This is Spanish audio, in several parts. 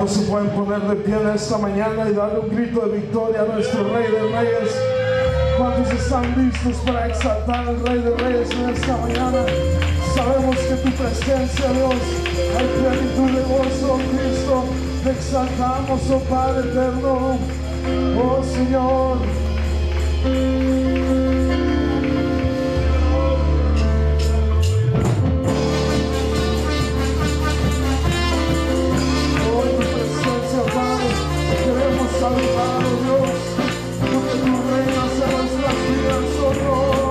¿Cuántos se pueden poner de pie en esta mañana y darle un grito de victoria a nuestro Rey de Reyes? ¿Cuántos están listos para exaltar al Rey de Reyes en esta mañana? Sabemos que tu presencia, Dios, hay plenitud de gozo, Cristo. Te exaltamos, oh Padre eterno, oh Señor. Saludado Dios, porque tú reinas en nuestras vidas, oh Dios.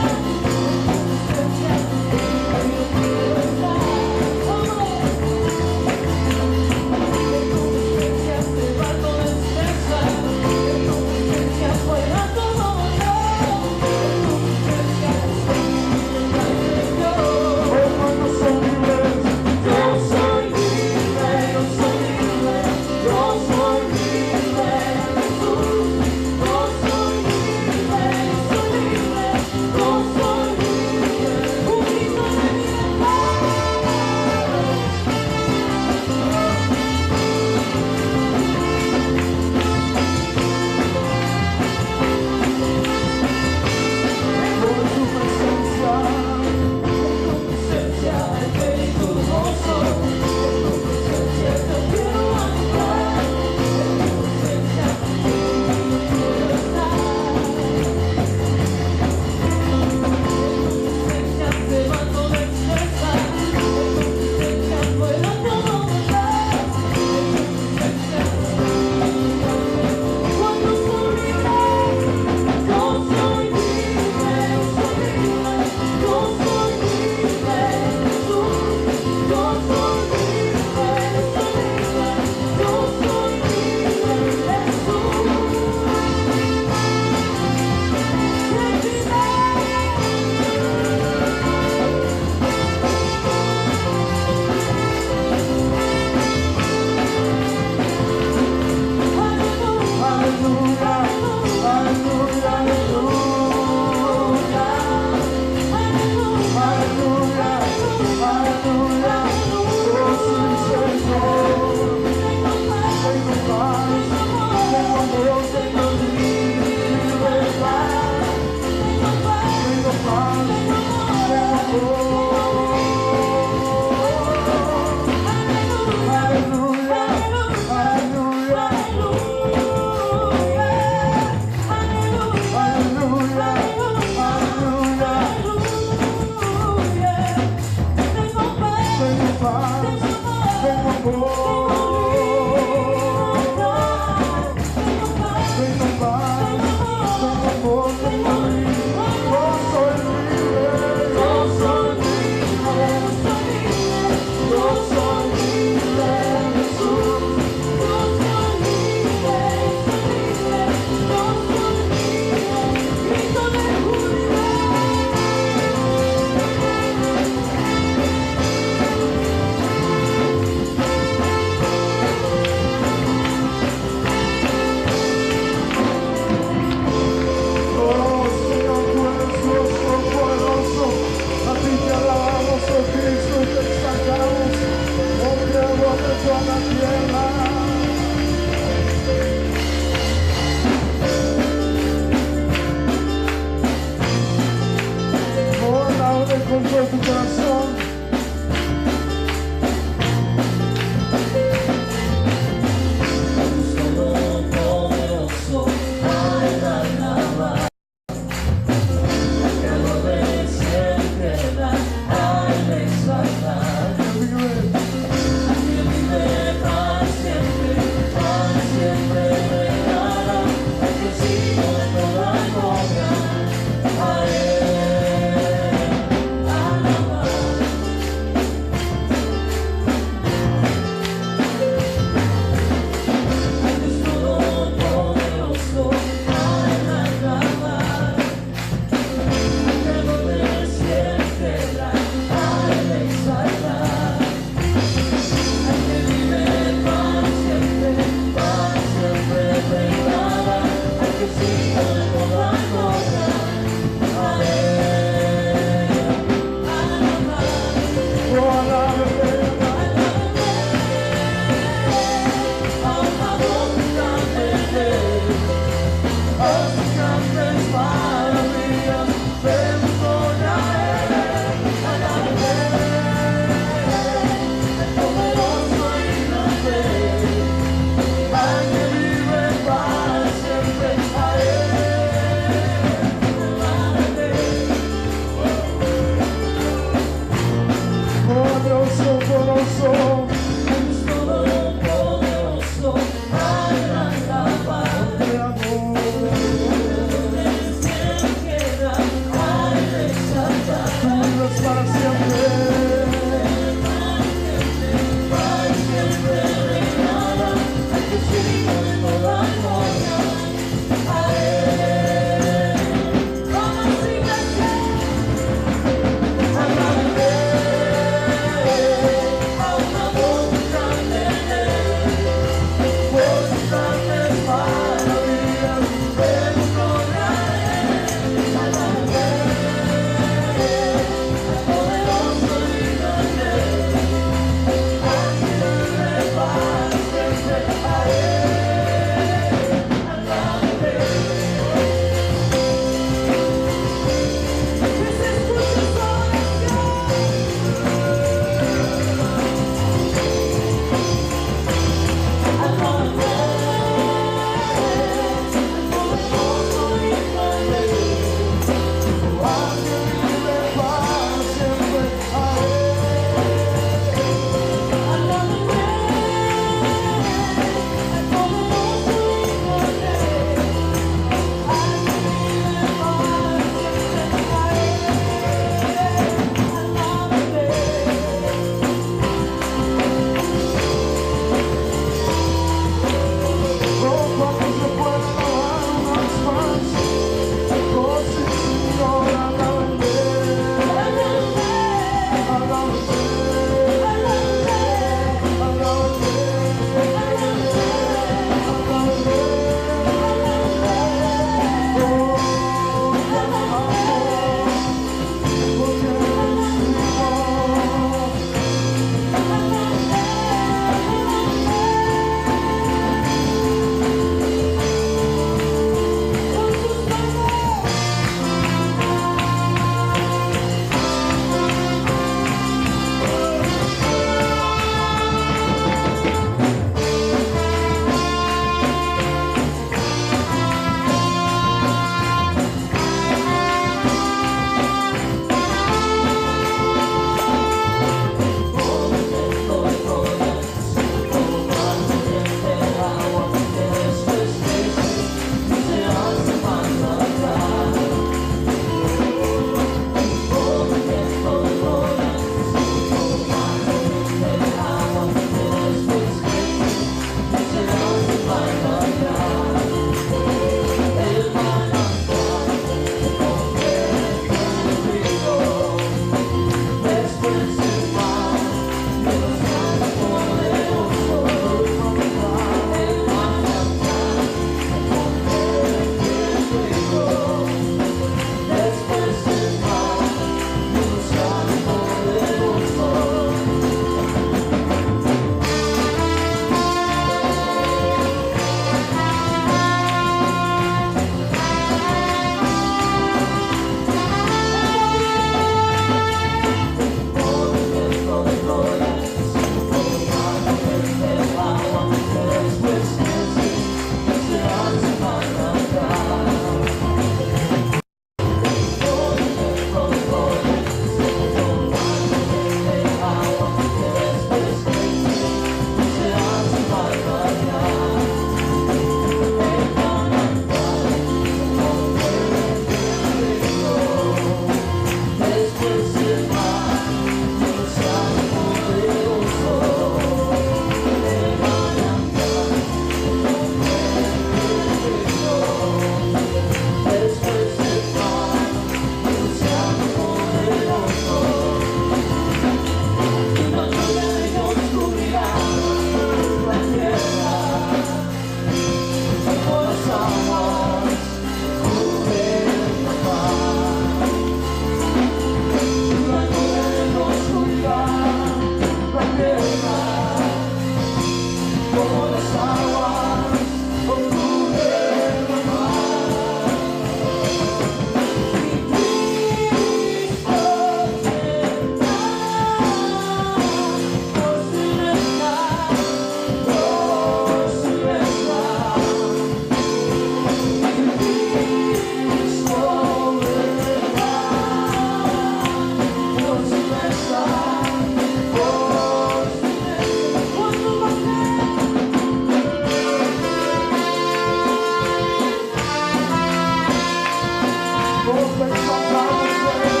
Oh, te exaltamos, Rey.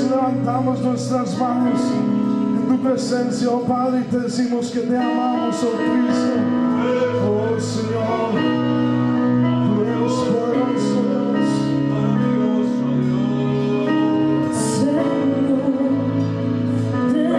Levantamos nuestras manos en tu presencia, oh Padre, y te decimos que te amamos, oh Cristo. Oh Señor, tú eres poderoso, Dios. Señor, te amo.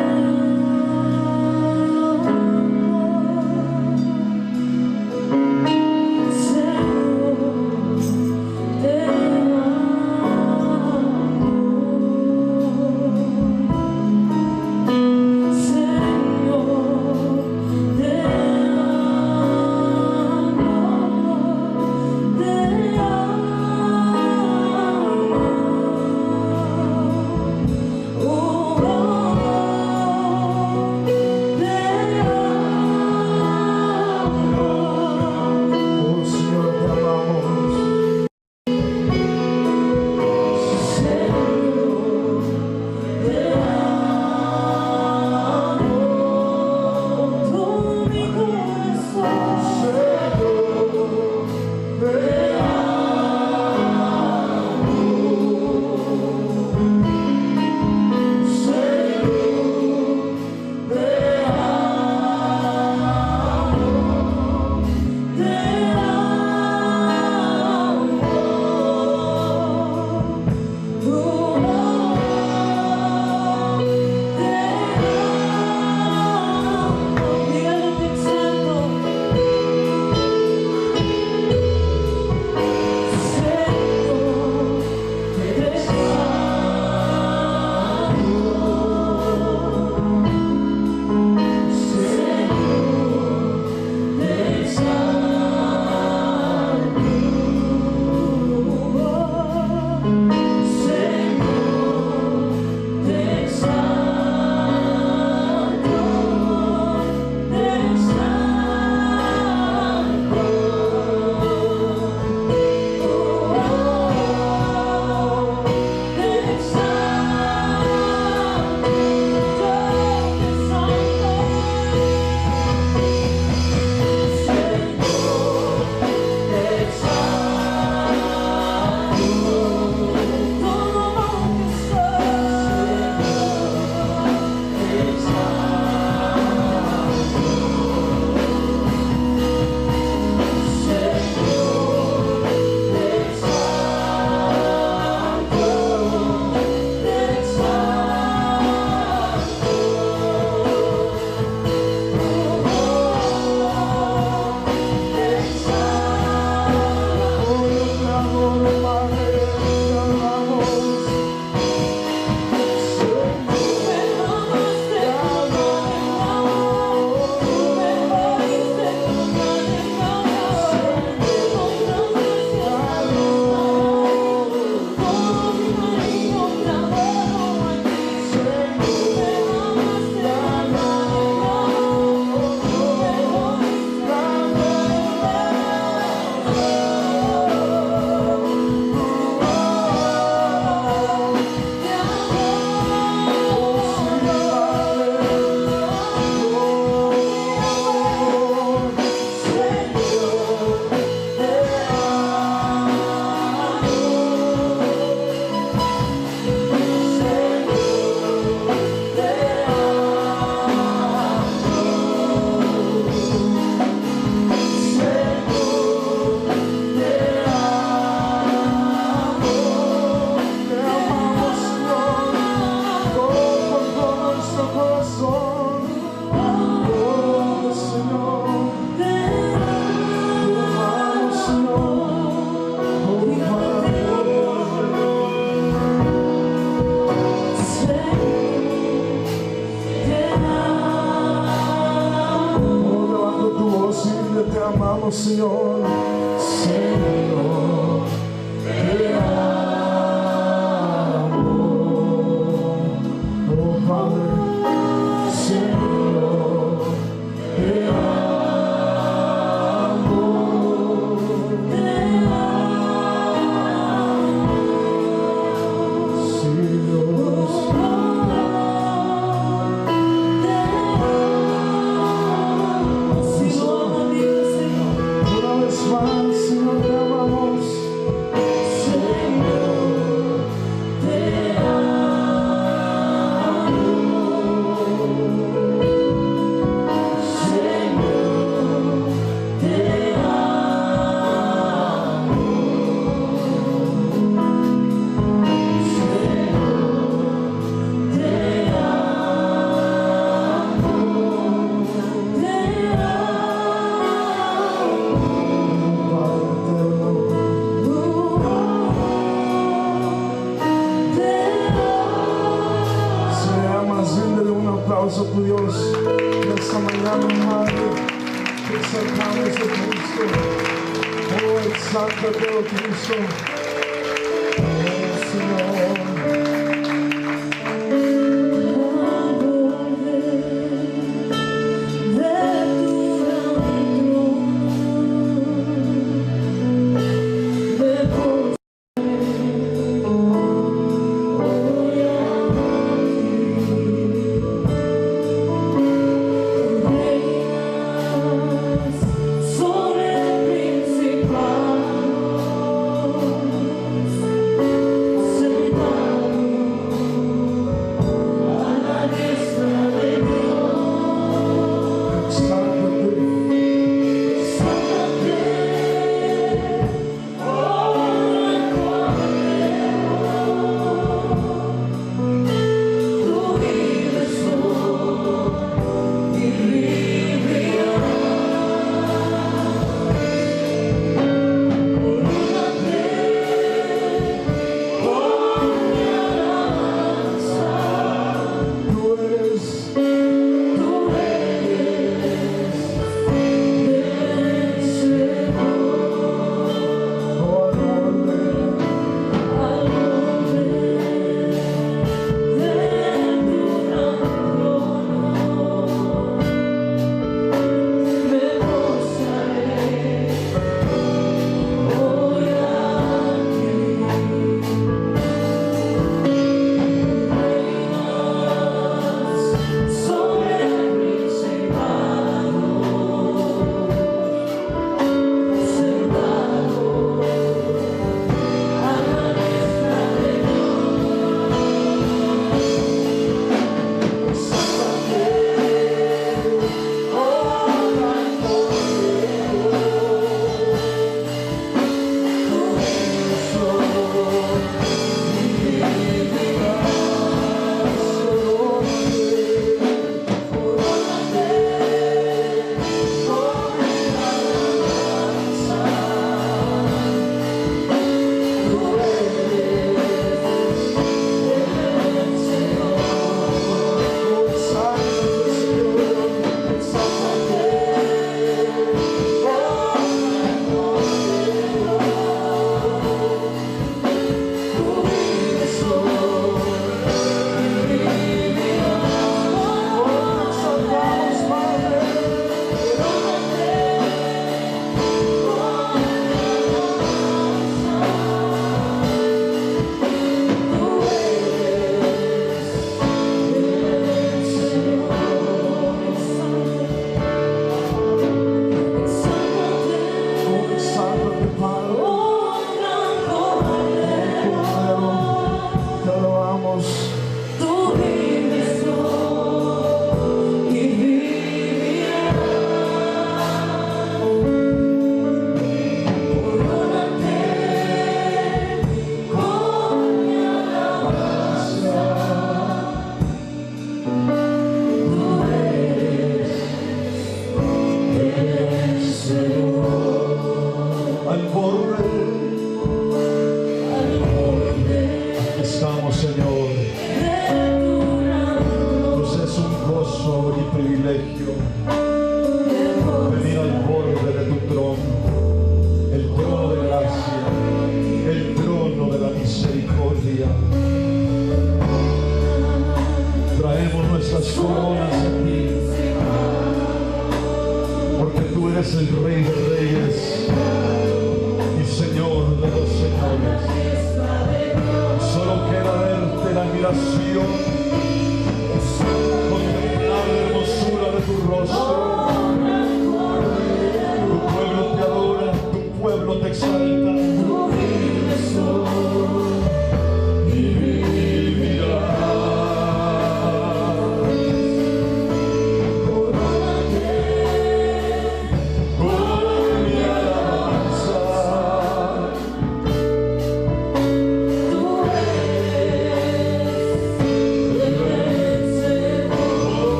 tu Dios en esta mañana, Padre. Te exaltamos, oh Cristo. Oh, exáltate, oh Cristo. Oh, Señor.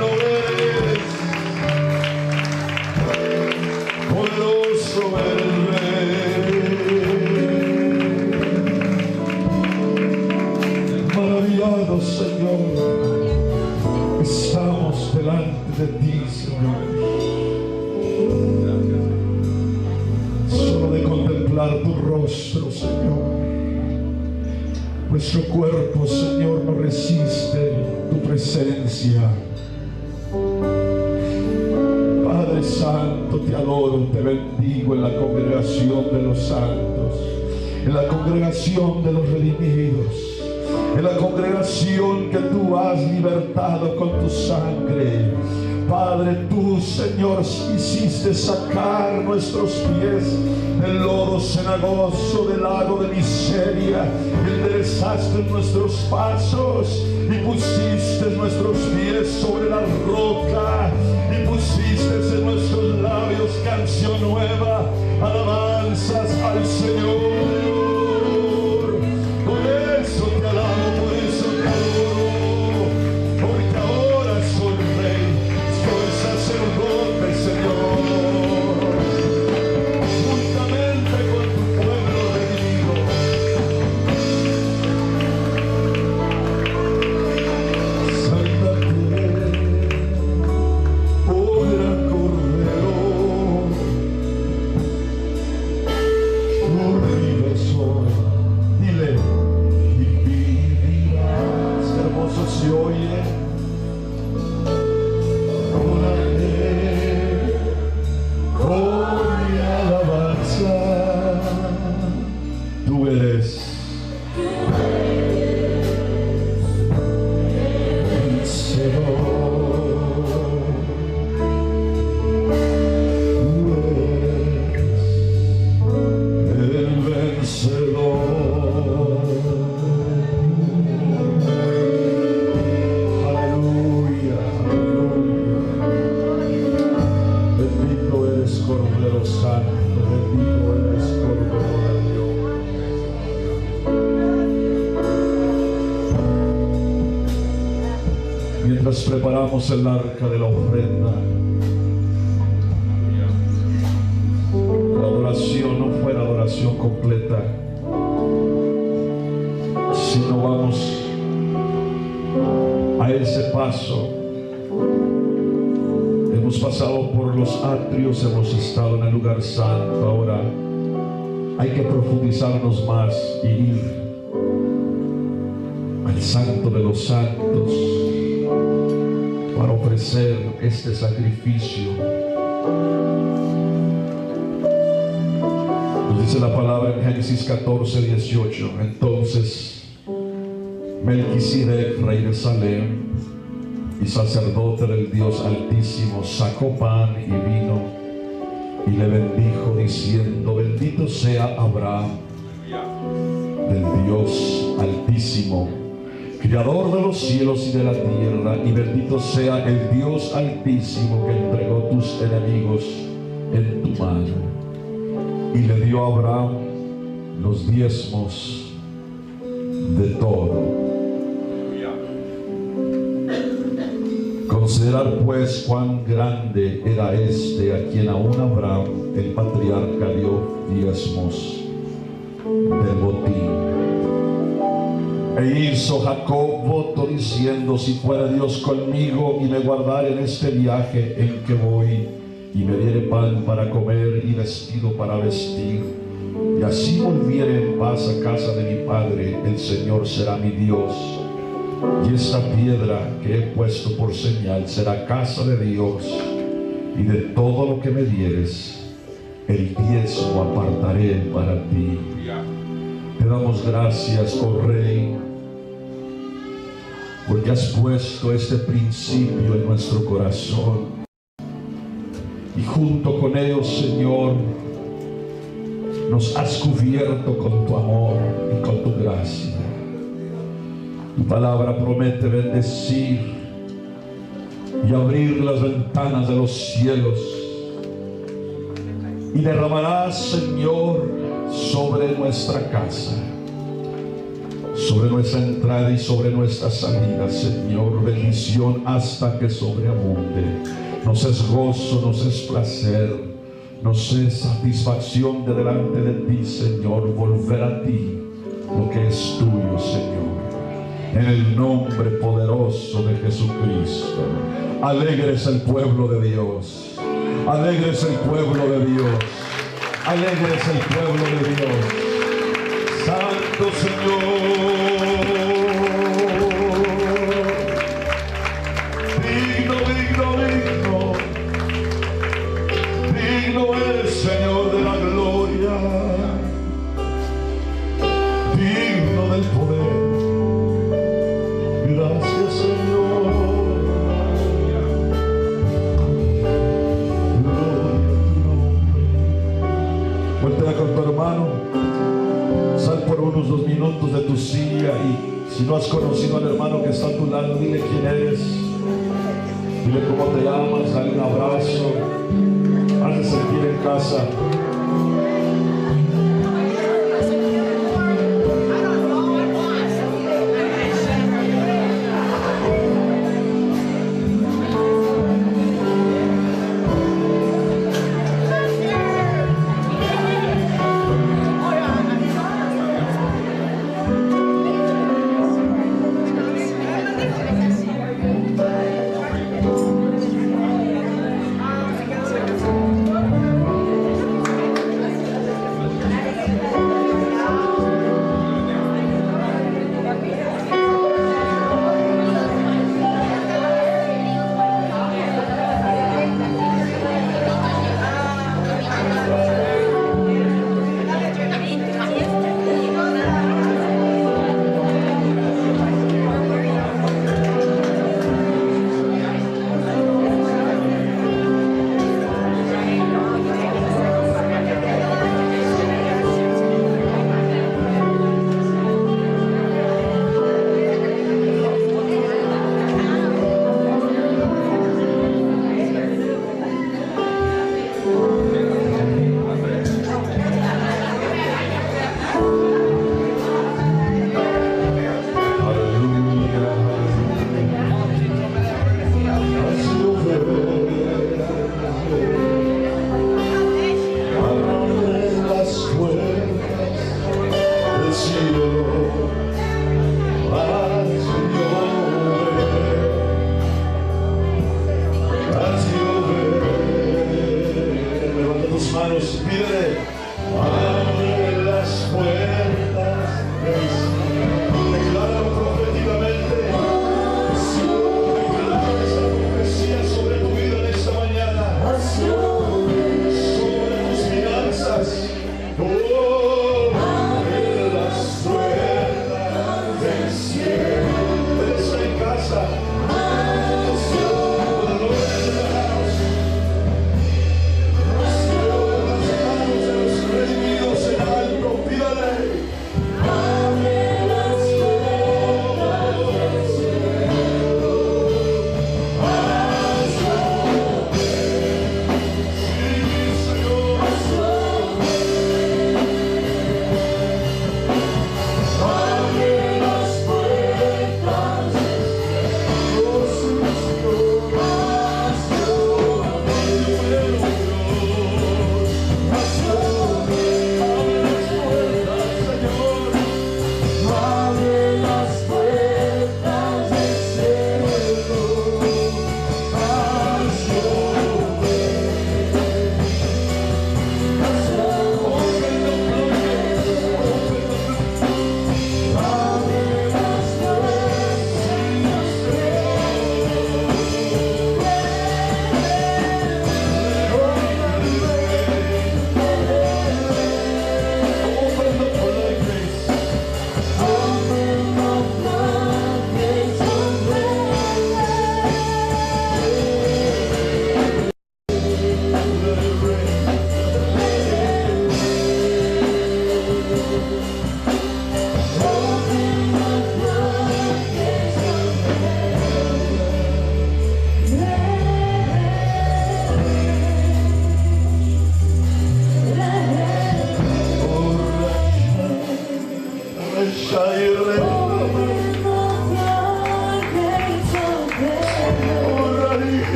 Digno eres, poderoso eres, maravillado Señor, estamos delante de ti, Señor, solo de contemplar tu rostro, Señor. Nuestro cuerpo, Señor, no resiste tu presencia. Padre Santo, te adoro, te bendigo en la congregación de los santos, en la congregación de los redimidos, en la congregación que tú has libertado con tu sangre. Padre, tú, Señor, hiciste sacar nuestros pies del lodo cenagoso, del lago de miseria, enderezaste nuestros pasos y pusiste nuestros pies sobre la roca y pusiste en nuestros labios canción nueva, alabanzas al Señor. Por eso te alabo, por eso te adoro, porque ahora soy rey, soy sacerdote, Señor, juntamente con tu pueblo redimido. Sálvate, oh gran Cordero, tu vives hoy, dile, y vivirás. Qué hermoso se oye. Con mi alabanza, tú eres vencedor, tú eres el vencedor. Aleluya, aleluya. Bendito eres, Cordero Santo, bendito eres, Cordero de Dios. Mientras preparamos el arca de la ofrenda, la adoración no fue la adoración completa, sino vamos a ese paso. Hemos pasado por los atrios, hemos estado en el lugar santo. Ahora hay que profundizarnos más y ir al santo de los santos para ofrecer este sacrificio. Nos dice la palabra en Génesis 14:18. Entonces Melquisedec, rey de Salem y sacerdote del Dios Altísimo, sacó pan y vino y le bendijo diciendo: bendito sea Abraham del Dios Altísimo, Creador de los cielos y de la tierra, y bendito sea el Dios Altísimo que entregó tus enemigos en tu mano. Y le dio a Abraham los diezmos de todo. Considerar pues cuán grande era este a quien aún Abraham, el patriarca, dio diezmos del botín. E hizo Jacob voto diciendo: si fuera Dios conmigo y me guardara en este viaje en que voy, y me diere pan para comer y vestido para vestir, y así volviere en paz a casa de mi padre, el Señor será mi Dios, y esta piedra que he puesto por señal será casa de Dios, y de todo lo que me dieres, el diezmo apartaré para ti. Te damos gracias, oh Rey, porque has puesto este principio en nuestro corazón, y junto con ellos, Señor, nos has cubierto con tu amor y con tu gracia. Tu palabra promete bendecir y abrir las ventanas de los cielos, y derramarás, Señor, sobre nuestra casa, sobre nuestra entrada y sobre nuestra salida, Señor. Bendición hasta que sobreabunde. Nos es gozo, nos es placer, nos es satisfacción de delante de ti, Señor, volver a ti lo que es tuyo, Señor. En el nombre poderoso de Jesucristo. Alegre es el pueblo de Dios. Alegre es el pueblo de Dios. Alegre es el pueblo de Dios. Santo Señor. Digno, digno, digno. Digno es, Señor, de la gloria. Digno del poder. Gracias, Señor. Voltea con tu hermano. Sal por unos 2 minutos de tu silla y si no has conocido al hermano que está a tu lado, dile quién eres. Dile cómo te llamas, dale un abrazo. Hazte sentir en casa.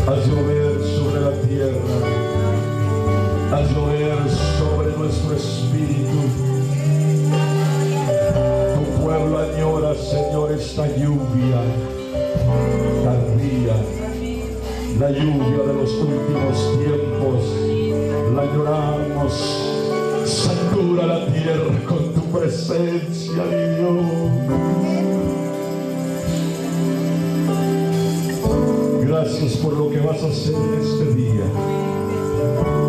Haz llover sobre la tierra. Haz llover sobre nuestro espíritu. Tu pueblo añora, Señor, esta lluvia tardía, la lluvia de los últimos tiempos. La añoramos. Satura la tierra con tu presencia, mi Dios. Gracias por lo que vas a hacer en este día.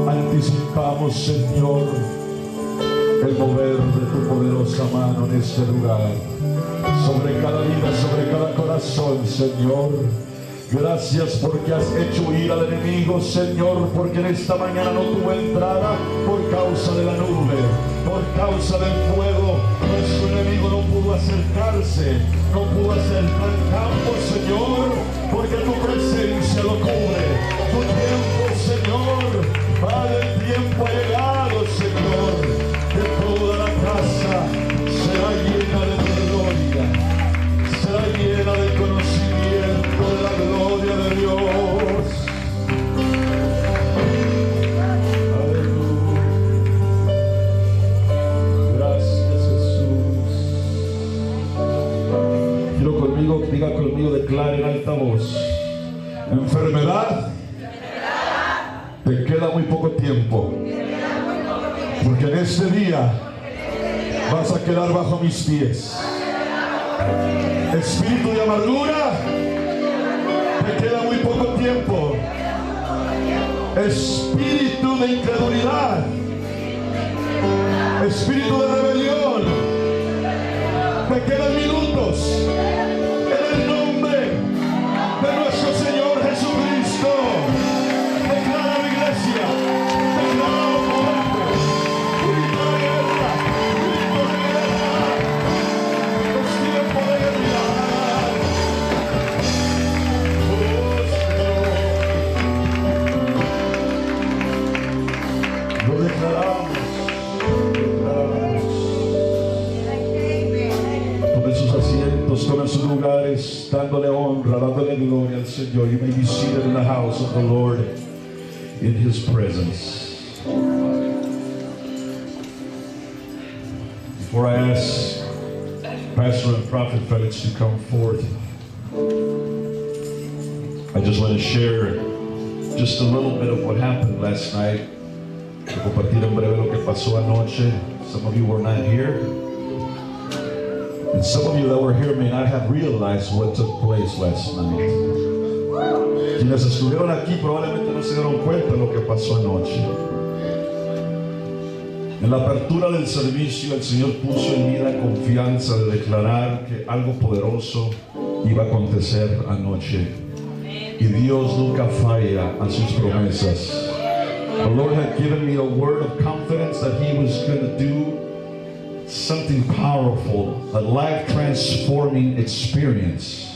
Anticipamos, Señor, el mover de tu poderosa mano en este lugar, sobre cada vida, sobre cada corazón, Señor. Gracias porque has hecho huir al enemigo, Señor, porque en esta mañana no tuvo entrada por causa de la nube, por causa del fuego. Nuestro enemigo no pudo acercarse, no pudo hacer tal campo, Señor, porque tu presencia lo cubre. Tu tiempo, Señor, Padre, el tiempo ha llegado, Señor, que toda la casa será llena de tu gloria, será llena de conocimiento de la gloria de Dios. Aleluya. Gracias, Jesús. Quiero conmigo, diga conmigo, declare en alta voz: enfermedad, te queda muy poco tiempo, porque en este día vas a quedar bajo mis pies. Espíritu de amargura, te queda muy poco tiempo. Espíritu de incredulidad, espíritu de rebelión, te quedan minutos. En el nombre de nuestro Señor Jesucristo, declara la iglesia, declara lo fuerte, grito de guerra, grito de guerra. Es tiempo de guerra. Lo declaramos, Tomen sus asientos, tomen sus lugares, dándole honra, dándole gloria al Señor. You may be seated in the house of the Lord, in His presence. Before I ask Pastor and Prophet Felix to come forth, I just want to share just a little bit of what happened last night. Quiero compartir en breve lo que pasó anoche. Some of you were not here, and some of you that were here may not have realized what took place last night. Quienes estuvieron aquí probablemente no se dieron cuenta de lo que pasó anoche. En la apertura del servicio, el Señor puso en mí la confianza de declarar que algo poderoso iba a acontecer anoche. Y Dios nunca falla a sus promesas. The Lord had given me a word of confidence that He was going to do something powerful, a life-transforming experience.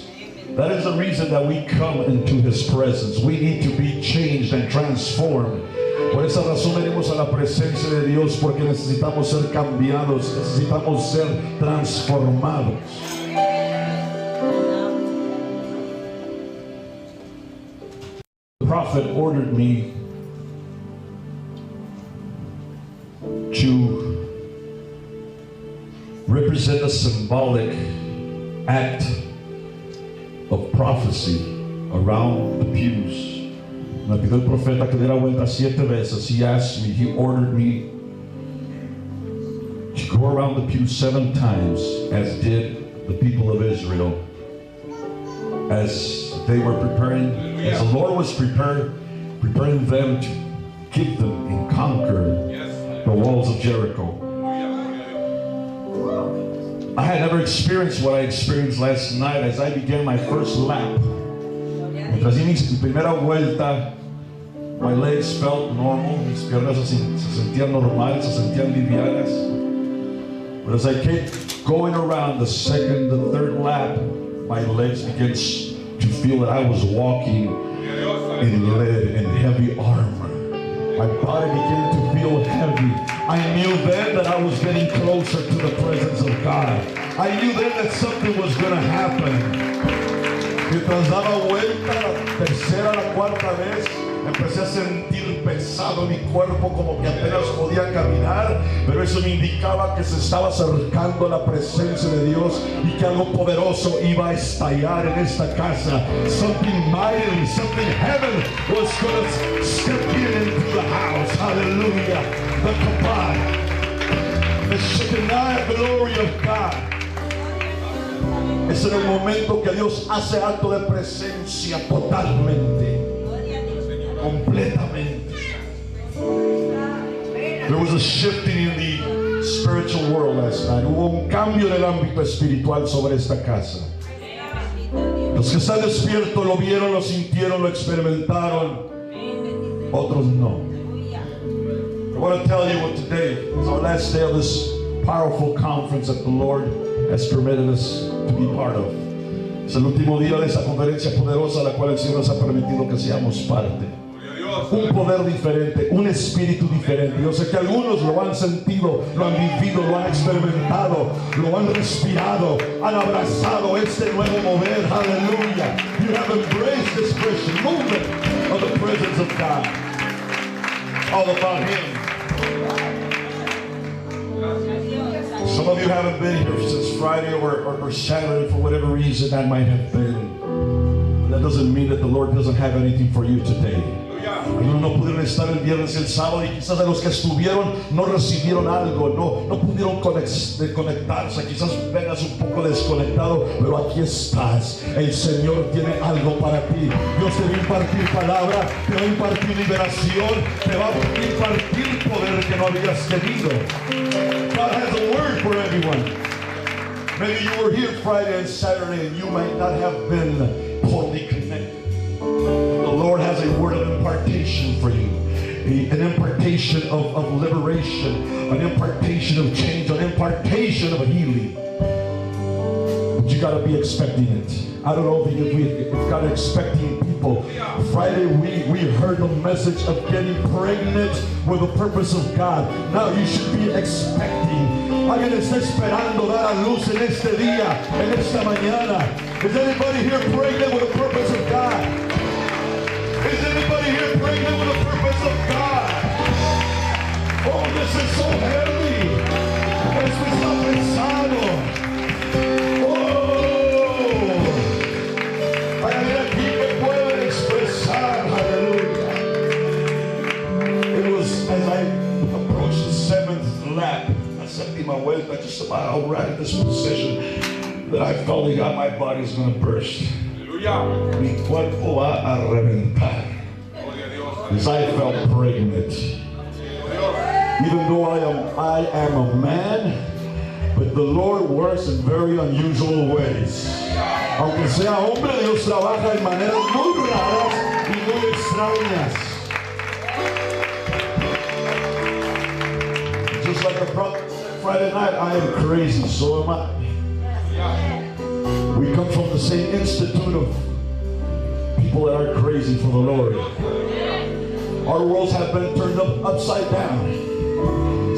That is the reason that we come into His presence. We need to be changed and transformed. Por esa razón venimos a la presencia de Dios, porque necesitamos ser cambiados, necesitamos ser transformados. The prophet ordered me to represent a symbolic act of prophecy around the pews. Me pidió el profeta que diera vuelta 7 veces. He asked me, he ordered me to go around the pew 7 times, as did the people of Israel, as they were preparing, as the Lord was preparing them to give them and conquer the walls of Jericho. I had never experienced what I experienced last night as I began my first lap. Mientras di mi primera vuelta, my legs felt normal, mis piernas se sentían normales, se sentían livianas. But as I kept going around the second, the third lap, my legs began to feel that I was walking in lead and heavy armor. My body began to feel heavy. I knew then that I was getting closer to the presence of God. I knew then that something was going to happen. Mientras daba vuelta la tercera, la cuarta vez, empecé a sentir pesado mi cuerpo, como que apenas podía caminar, pero eso me indicaba que se estaba acercando la presencia de Dios y que algo poderoso iba a estallar en esta casa. Something mighty, something heaven was going to step into the house. Hallelujah. The kabod, the Shekinah glory of God. Es en el momento que Dios hace acto de presencia totalmente, completamente. There was a shifting in the spiritual world last night. Hubo un cambio en el ámbito espiritual sobre esta casa. Los que están despiertos lo vieron, lo sintieron, lo experimentaron. Otros no. I want to tell you what today is our last day of this powerful conference that the Lord has permitted us to be part of. Es el último día de esa conferencia poderosa a la cual el Señor nos ha permitido que seamos parte. Un poder diferente, un espíritu diferente. Yo sé que algunos lo han sentido, lo han vivido, lo han experimentado, lo han respirado, han abrazado este nuevo mover. Aleluya. You have embraced this fresh movement of the presence of God. All about Him. Some of you haven't been here since Friday or Saturday for whatever reason that might have been. That doesn't mean that the Lord doesn't have anything for you today. Algunos no pudieron estar el viernes y el sábado, y quizás de los que estuvieron no recibieron algo, no pudieron conectarse, quizás vengas un poco desconectado, pero aquí estás. El Señor tiene algo para ti. Dios te va a impartir palabra, te va a impartir liberación, te va a impartir poder que no habías tenido. God has a word for everyone. Maybe you were here Friday and Saturday and you might not have been totally connected. The Lord has a word of impartation for you, an impartation of liberation, an impartation of change, an impartation of healing. But you got to be expecting it. I don't know if we've got expecting people. Friday we heard the message of getting pregnant with the purpose of God. Now you should be expecting. Alguien está esperando dar a luz en este día, en esta mañana. Is anybody here pregnant with the purpose of God? Is anybody here pregnant with the purpose of God? Oh, this is so heavy. Esto está pesado. Oh, hay alguien aquí que puede expresar. Hallelujah. It was as I approached the seventh lap, la séptima vuelta, just about right at this position, that I felt like God, my body is going to burst. Mi cuerpo va a reventar. As I felt pregnant. Even though I am a man, but the Lord works in very unusual ways. Aunque sea hombre, Dios trabaja en maneras muy raras y muy extrañas. Just like a Friday night, I am crazy, so am I. We come from the same institute of people that are crazy for the Lord. Our worlds have been turned upside down.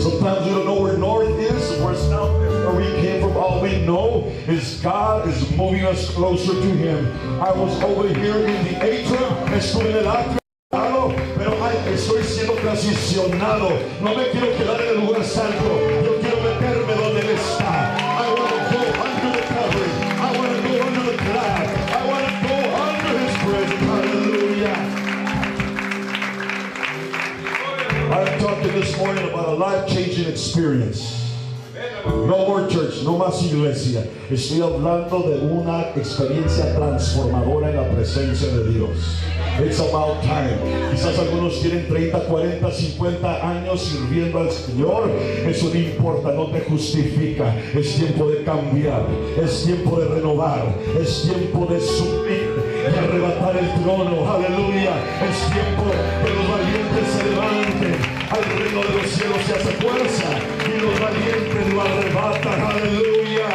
Sometimes we don't know where north is, where south is, where we came from. All we know is God is moving us closer to Him. I was over here in the atrium, estuve en el atrio, pero estoy siendo transicionado. No me quiero quedar en el lugar santo. Yo quiero meterme donde Él está. I want to go under the covering. I want to go under the cloud. I want to go under His presence. Hallelujah. I'm talking this morning about a life-changing experience. No more church, no más iglesia. Estoy hablando de una experiencia transformadora en la presencia de Dios. It's about time. Quizás algunos tienen 30, 40, 50 años sirviendo al Señor. Eso no importa, no te justifica. Es tiempo de cambiar. Es tiempo de renovar. Es tiempo de subir y arrebatar el trono. Aleluya. Es tiempo que los valientes se levanten. Al reino de los cielos se hace fuerza y los valientes lo arrebatan. Aleluya.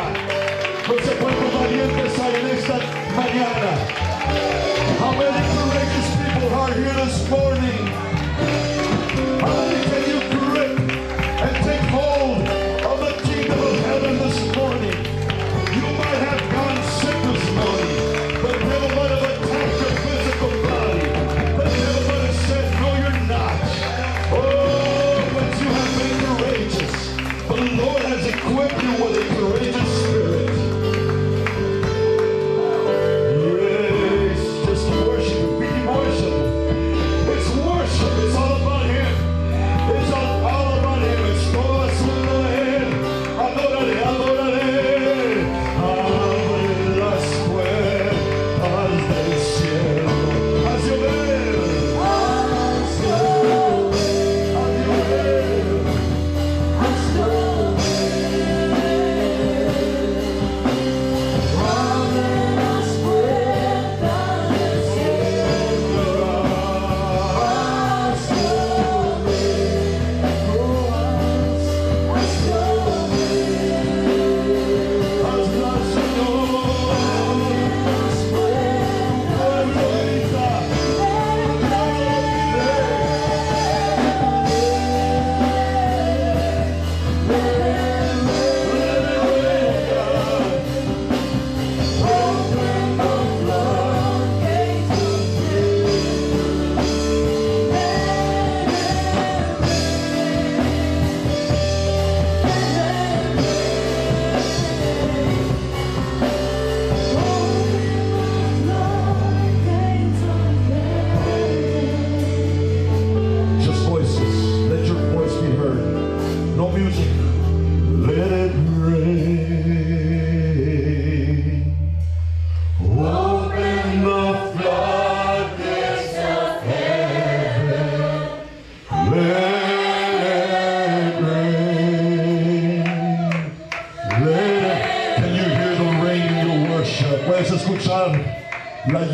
No sé cuántos valientes hay en esta mañana. How many courageous people are here this morning? How many can you grip and take hold of the kingdom of heaven this morning? You might have gone sick this morning, but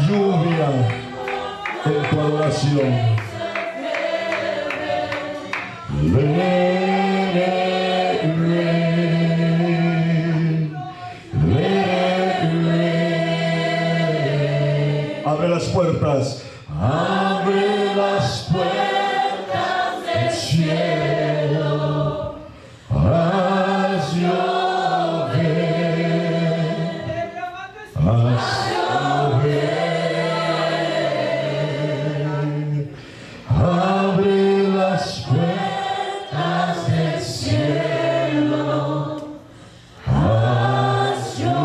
lluvia en tu adoración. Let it rain, let it rain. Abre las puertas, abre las puertas del cielo, haz llover, haz llover, abre las puertas del cielo, haz llover.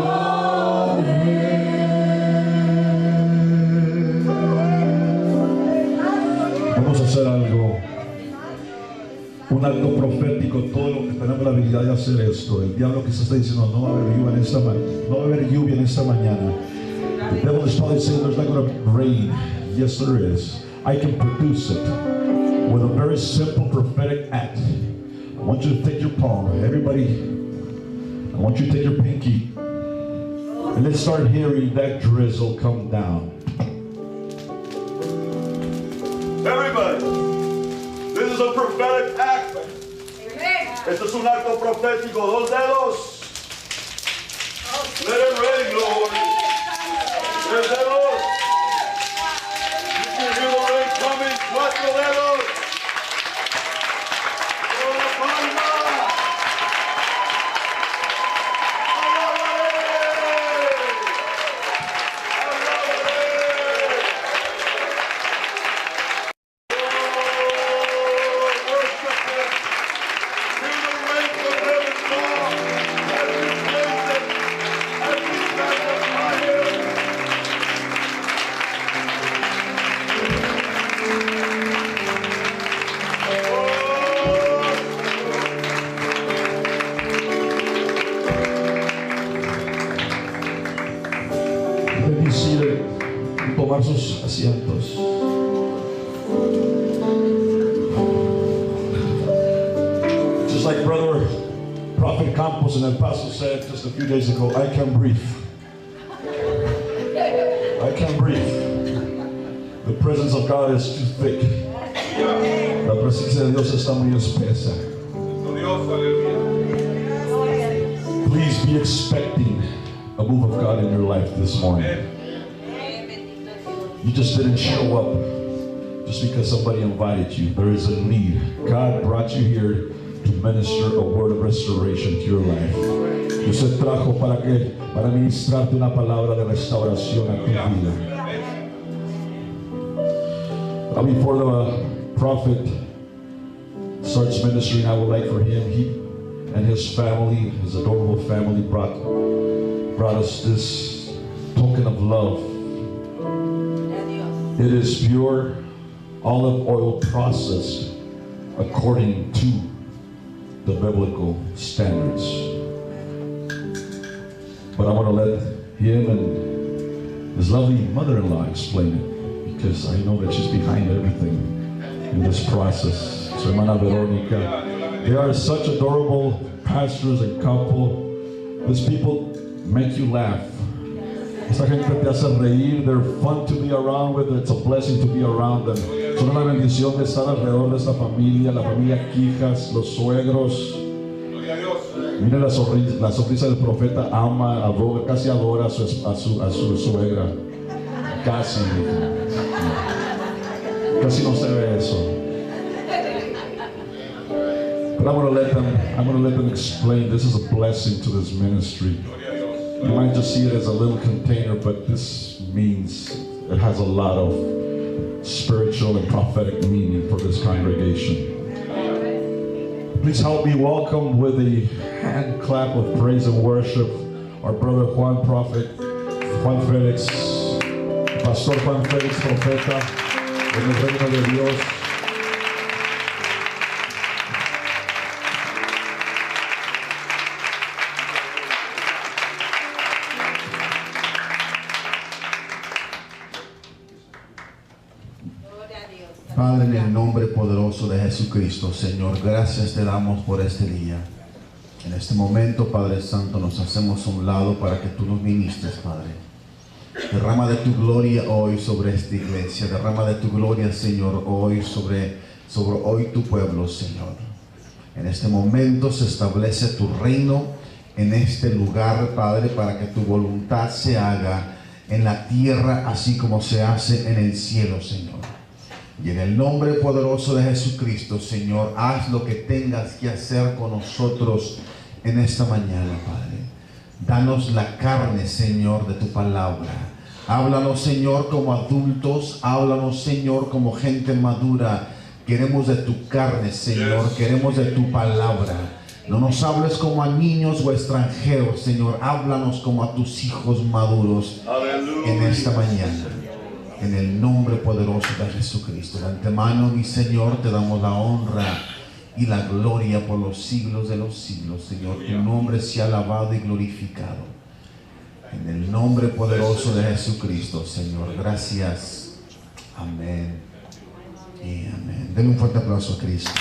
Vamos a hacer algo, un acto profético. Todo lo que tenemos la habilidad de hacer esto. El diablo que se está diciendo no va a haber lluvia en esta mañana, no va a haber lluvia en esta mañana. The devil is probably saying there's not going to rain. Yes, there is. I can produce it with a very simple prophetic act. I want you to take your palm, everybody. I want you to take your pinky, and let's start hearing that drizzle come down. Everybody, this is a prophetic act. Este es un acto profético. Dos dedos. Let it rain, Lord. Tres dedos. You can hear the rain coming. Cuatro dedos. Toda la palma. Tomar sus asientos. Just like Brother Prophet Campos and El Paso said just a few days ago, I can't breathe. I can't breathe. The presence of God is too thick. La presencia de Dios está muy espesa. Please be expecting a move of God in your life this morning. You just didn't show up just because somebody invited you. There is a need. God brought you here to minister a word of restoration to your life. Dios te trajo para ministrarte una palabra de restauración a tu vida. Before the prophet starts ministering, I would like for him, he and his family, his adorable family, brought us this token of love. It is pure olive oil processed according to the biblical standards. But I want to let him and his lovely mother-in-law explain it, because I know that she's behind everything in this process. So Hermana Veronica, they are such adorable pastors and couple. These people make you laugh. Esta gente te hace reír. They're fun to be around with. It's a blessing to be around them. Son una bendición de estar alrededor de esta familia, la familia Quijas, los suegros. Mire la sonrisa del profeta. Ama, adora, casi adora a su suegra. Casi no se ve eso. But I'm going to let them explain. This is a blessing to this ministry. You might just see it as a little container, but this means it has a lot of spiritual and prophetic meaning for this congregation. Please help me welcome with a hand clap of praise and worship our brother Juan Prophet, Juan Felix, Pastor Juan Felix, profeta en el reino de Dios. Padre, en el nombre poderoso de Jesucristo, Señor, gracias te damos por este día. En este momento, Padre Santo, nos hacemos a un lado para que tú nos ministres, Padre. Derrama de tu gloria hoy sobre esta iglesia. Derrama de tu gloria, Señor, hoy sobre hoy tu pueblo, Señor. En este momento se establece tu reino en este lugar, Padre, para que tu voluntad se haga en la tierra así como se hace en el cielo, Señor. Y en el nombre poderoso de Jesucristo, Señor, haz lo que tengas que hacer con nosotros en esta mañana, Padre. Danos la carne, Señor, de tu palabra. Háblanos, Señor, como adultos. Háblanos, Señor, como gente madura. Queremos de tu carne, Señor. Queremos de tu palabra. No nos hables como a niños o extranjeros, Señor. Háblanos como a tus hijos maduros en esta mañana. En el nombre poderoso de Jesucristo. De antemano, mi Señor, te damos la honra y la gloria por los siglos de los siglos, Señor. Tu nombre sea alabado y glorificado. En el nombre poderoso de Jesucristo, Señor. Gracias. Amén y amén. Denle un fuerte aplauso a Cristo.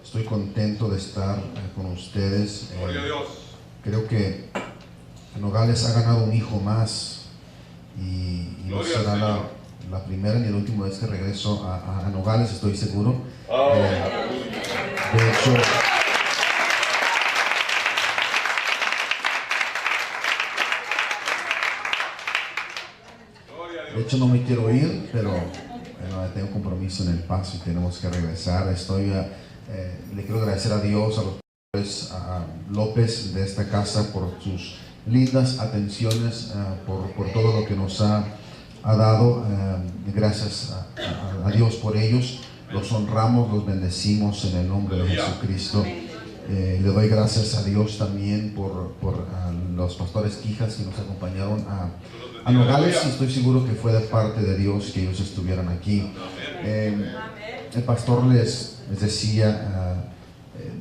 Estoy contento de estar con ustedes. Creo que Nogales ha ganado un hijo más y no será la primera ni la última vez que regreso a Nogales, estoy seguro. De hecho no me quiero ir, pero tengo un compromiso en El Paso y tenemos que regresar. Le quiero agradecer a Dios, a los padres López de esta casa por sus lindas atenciones, por todo lo que nos ha dado. Gracias a Dios por ellos. Los honramos, los bendecimos en el nombre de Jesucristo. Le doy gracias a Dios también por los pastores Quijas que nos acompañaron a Nogales, y estoy seguro que fue de parte de Dios que ellos estuvieran aquí. El pastor les decía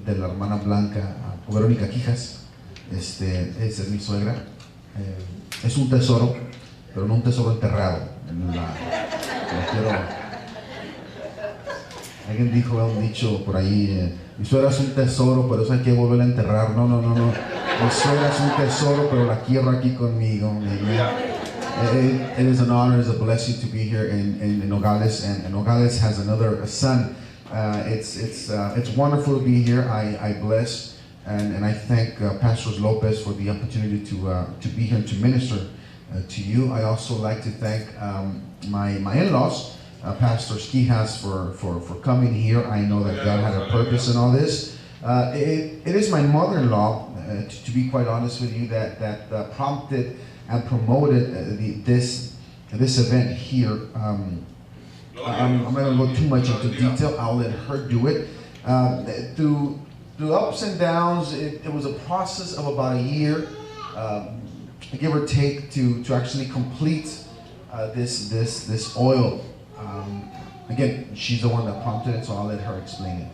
de la hermana Blanca, Verónica Quijas, esa es mi suegra. Es un tesoro, pero no un tesoro enterrado. Alguien dijo, un dicho por ahí, mi suegra es un tesoro, pero eso hay que volverla a enterrar. No. Mi suegra es un tesoro, pero la quiero aquí conmigo. It is an honor, it is a blessing to be here in Nogales, and Nogales has another son. It's wonderful to be here. I bless and I thank Pastor Lopez for the opportunity to be here to minister to you. I also like to thank my in-laws, Pastor Quijas, for coming here. I know that God had a purpose in all this. It is my mother-in-law, to be quite honest with you, that prompted and promoted this event here. I'm not going to go too much into detail. I'll let her do it. Through ups and downs, it was a process of about a year, give or take, to actually complete this oil. Again, she's the one that prompted it, so I'll let her explain it.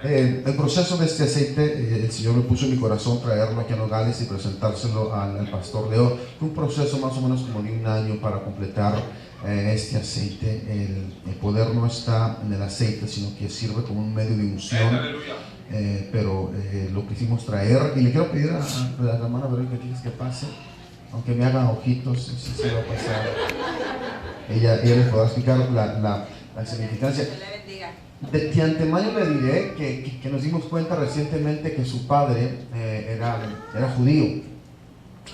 El proceso de este aceite, el Señor me puso en mi corazón traerlo aquí a Nogales y presentárselo al pastor Leo. Fue un proceso más o menos como de un año para completar este aceite. El poder no está en el aceite, sino que sirve como un medio de unción. Pero lo quisimos traer, y le quiero pedir a la hermana Verónica que pase, aunque me haga ojitos, si se va a pasar. Ella les podrá explicar la significancia. De antemano le diré que nos dimos cuenta recientemente que su padre era judío.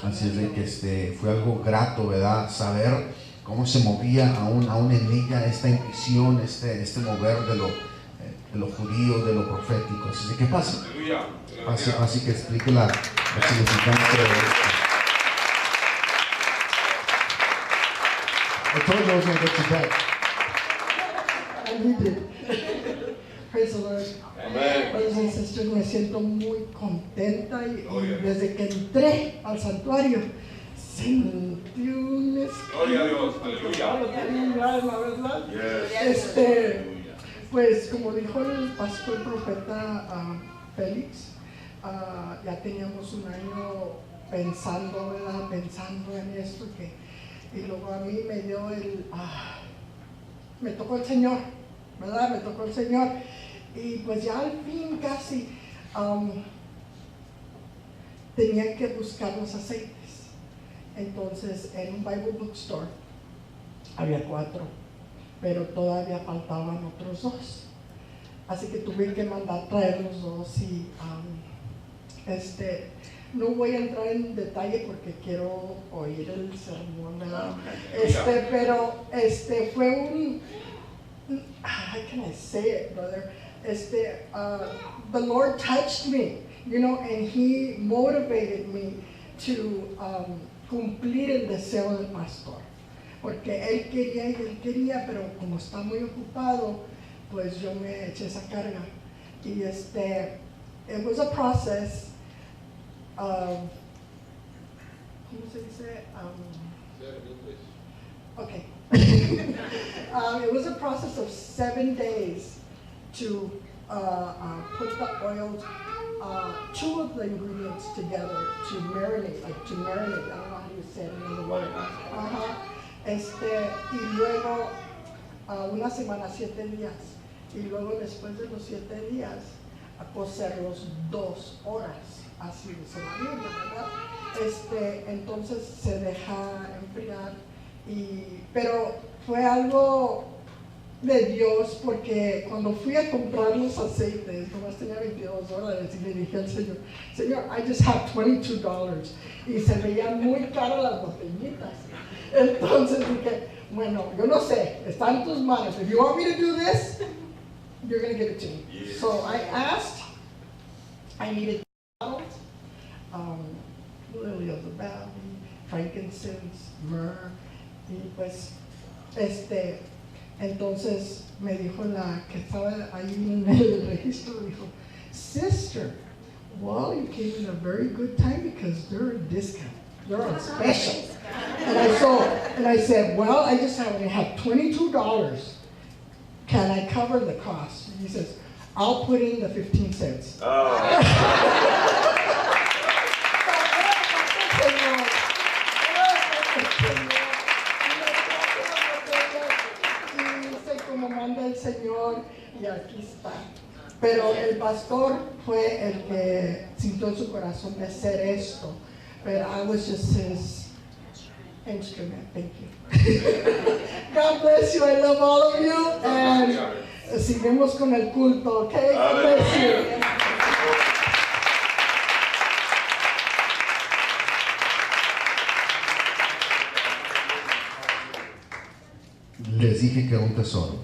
Así es de que fue algo grato, ¿verdad? Saber cómo se movía aún en ella esta intuición, este mover de lo judío, de lo profético. Así de que pase. Así que explique la significancia de esto. I told you I was going to get you back. And he did. Praise the Lord. Amen. Brothers and sisters, me siento muy contenta y desde que entré al santuario sentí un Gloria a Dios, aleluya. la verdad. Yes. Pues como dijo el pastor profeta Félix, ya teníamos un año pensando, ¿verdad? Pensando en esto y luego a mí me dio me tocó el Señor ¿verdad? Me tocó el Señor. Y pues ya al fin casi tenía que buscar los aceites. Entonces en un Bible Bookstore había 4, pero todavía faltaban otros 2. Así que tuve que mandar traer los 2 y no voy a entrar en detalle porque quiero oír el sermón, ¿verdad? Pero fue un, how can I say it, brother? The Lord touched me, you know, and He motivated me to cumplir el deseo del pastor. Porque él quería, pero como está muy ocupado, pues yo me eché esa carga. Y it was a process of, ¿cómo se dice? Okay. It was a process of 7 days to put the oils, 2 of the ingredients together to marinate. I don't know how you say it in the word. Y luego una semana, 7 días. Y luego después de los 7 días, a cocerlos 2 horas. Así dice la Biblia, ¿verdad? Entonces se deja enfriar. Pero fue algo de Dios, porque cuando fui a comprar los aceites, nomás tenía $22 y le dije al Señor, Señor, I just have $22. Y se veían muy caras las botellitas. Entonces dije, bueno, yo no sé, está en tus manos. If you want me to do this, you're going to give it to me. Yes. So I asked, I needed bottles, lily of the valley, frankincense, myrrh, y pues, entonces me dijo la que estaba ahí en el registro, dijo, Sister, well, you came in a very good time because they're a discount. They're on special. And I said, well, I just only have $22. Can I cover the cost? And he says, I'll put in the 15 cents. Como manda el Señor, y aquí está. Pero el pastor fue el que sintió en su corazón de hacer esto. But I was just his instrument. Thank you. God bless you. I love all of you. And seguimos con el culto, okay? God bless you. Les dije que era un tesoro.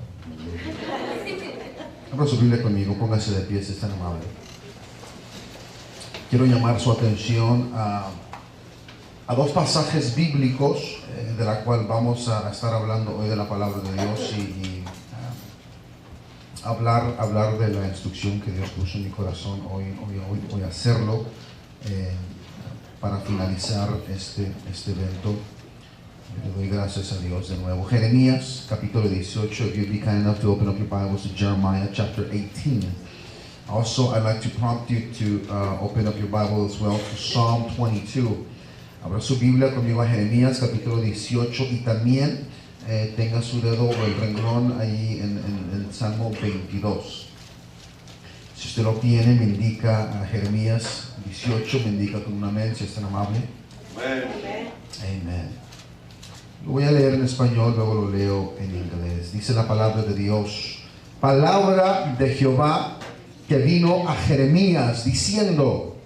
Abra su Biblia conmigo, póngase de pie si es tan amable. Quiero llamar su atención a 2 pasajes bíblicos de la cual vamos a estar hablando hoy de la palabra de Dios y hablar de la instrucción que Dios puso en mi corazón hoy hacerlo para finalizar este evento. Le doy gracias a Dios de nuevo. Jeremías capítulo 18. If you'd be kind enough to open up your Bibles to Jeremiah chapter 18. Also, I'd like to prompt you to open up your Bible as well to Psalm 22. Abra su Biblia conmigo a Jeremías capítulo 18 y también tenga su dedo o el renglón ahí en Salmo 22. Si usted lo tiene, me indica a Jeremías 18, me indica con un amén, si es tan amable. Amén. Amén. Lo voy a leer en español, luego lo leo en inglés. Dice la palabra de Dios. Palabra de Jehová que vino a Jeremías diciendo: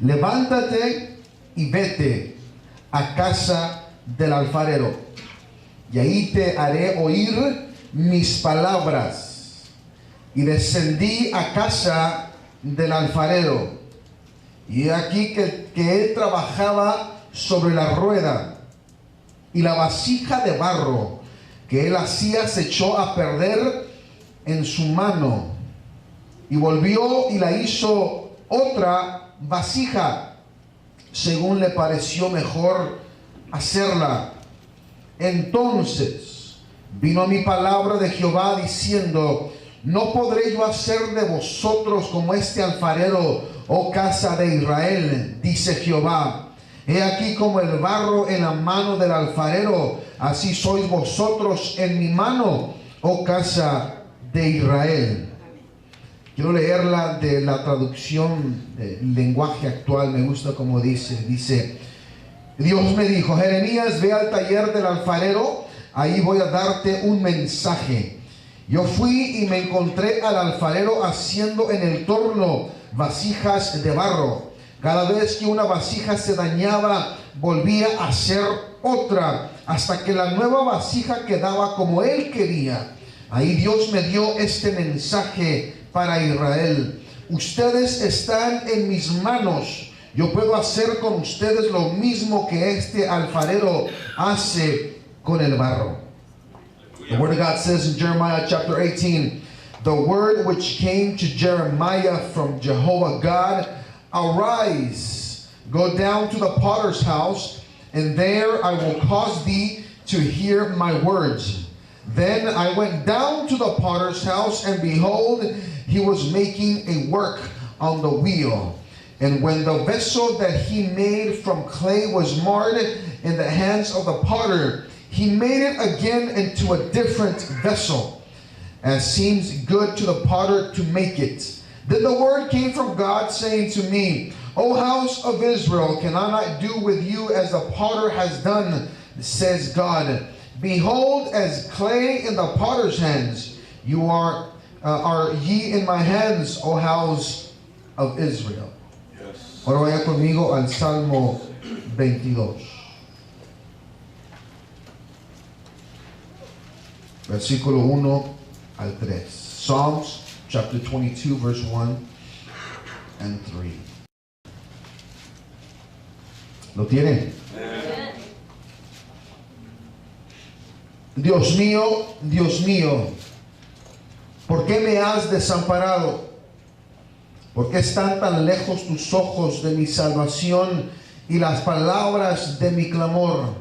levántate y vete a casa del alfarero, y ahí te haré oír mis palabras. Y descendí a casa del alfarero, y aquí que él trabajaba sobre la rueda, y la vasija de barro que él hacía se echó a perder en su mano, y volvió y la hizo otra vasija según le pareció mejor hacerla. Entonces vino mi palabra de Jehová diciendo: no podré yo hacer de vosotros como este alfarero, oh casa de Israel, dice Jehová. He aquí como el barro en la mano del alfarero, así sois vosotros en mi mano, oh casa de Israel. Quiero leerla de la traducción del lenguaje actual. Me gusta como dice. Dice: Dios me dijo, Jeremías, ve al taller del alfarero, ahí voy a darte un mensaje. Yo fui y me encontré al alfarero haciendo en el torno vasijas de barro. Cada vez que una vasija se dañaba, volvía a hacer otra, hasta que la nueva vasija quedaba como él quería. Ahí Dios me dio este mensaje para Israel: ustedes están en mis manos. Yo puedo hacer con ustedes lo mismo que este alfarero hace con el barro. The word of God says in Jeremiah chapter 18, the word which came to Jeremiah from Jehovah God: arise, go down to the potter's house, and there I will cause thee to hear my words. Then I went down to the potter's house, and behold, he was making a work on the wheel. And when the vessel that he made from clay was marred in the hands of the potter, he made it again into a different vessel, as seems good to the potter to make it. Then the word came from God, saying to me, O house of Israel, can I not do with you as the potter has done, says God? Behold, as clay in the potter's hands, you are ye in my hands, O house of Israel. Yes. Ahora vaya conmigo al Salmo 22. Versículo 1 al 3. Psalms chapter 22, verse 1 and 3. ¿Lo tienen? Dios mío, ¿por qué me has desamparado? ¿Por qué están tan lejos tus ojos de mi salvación y las palabras de mi clamor?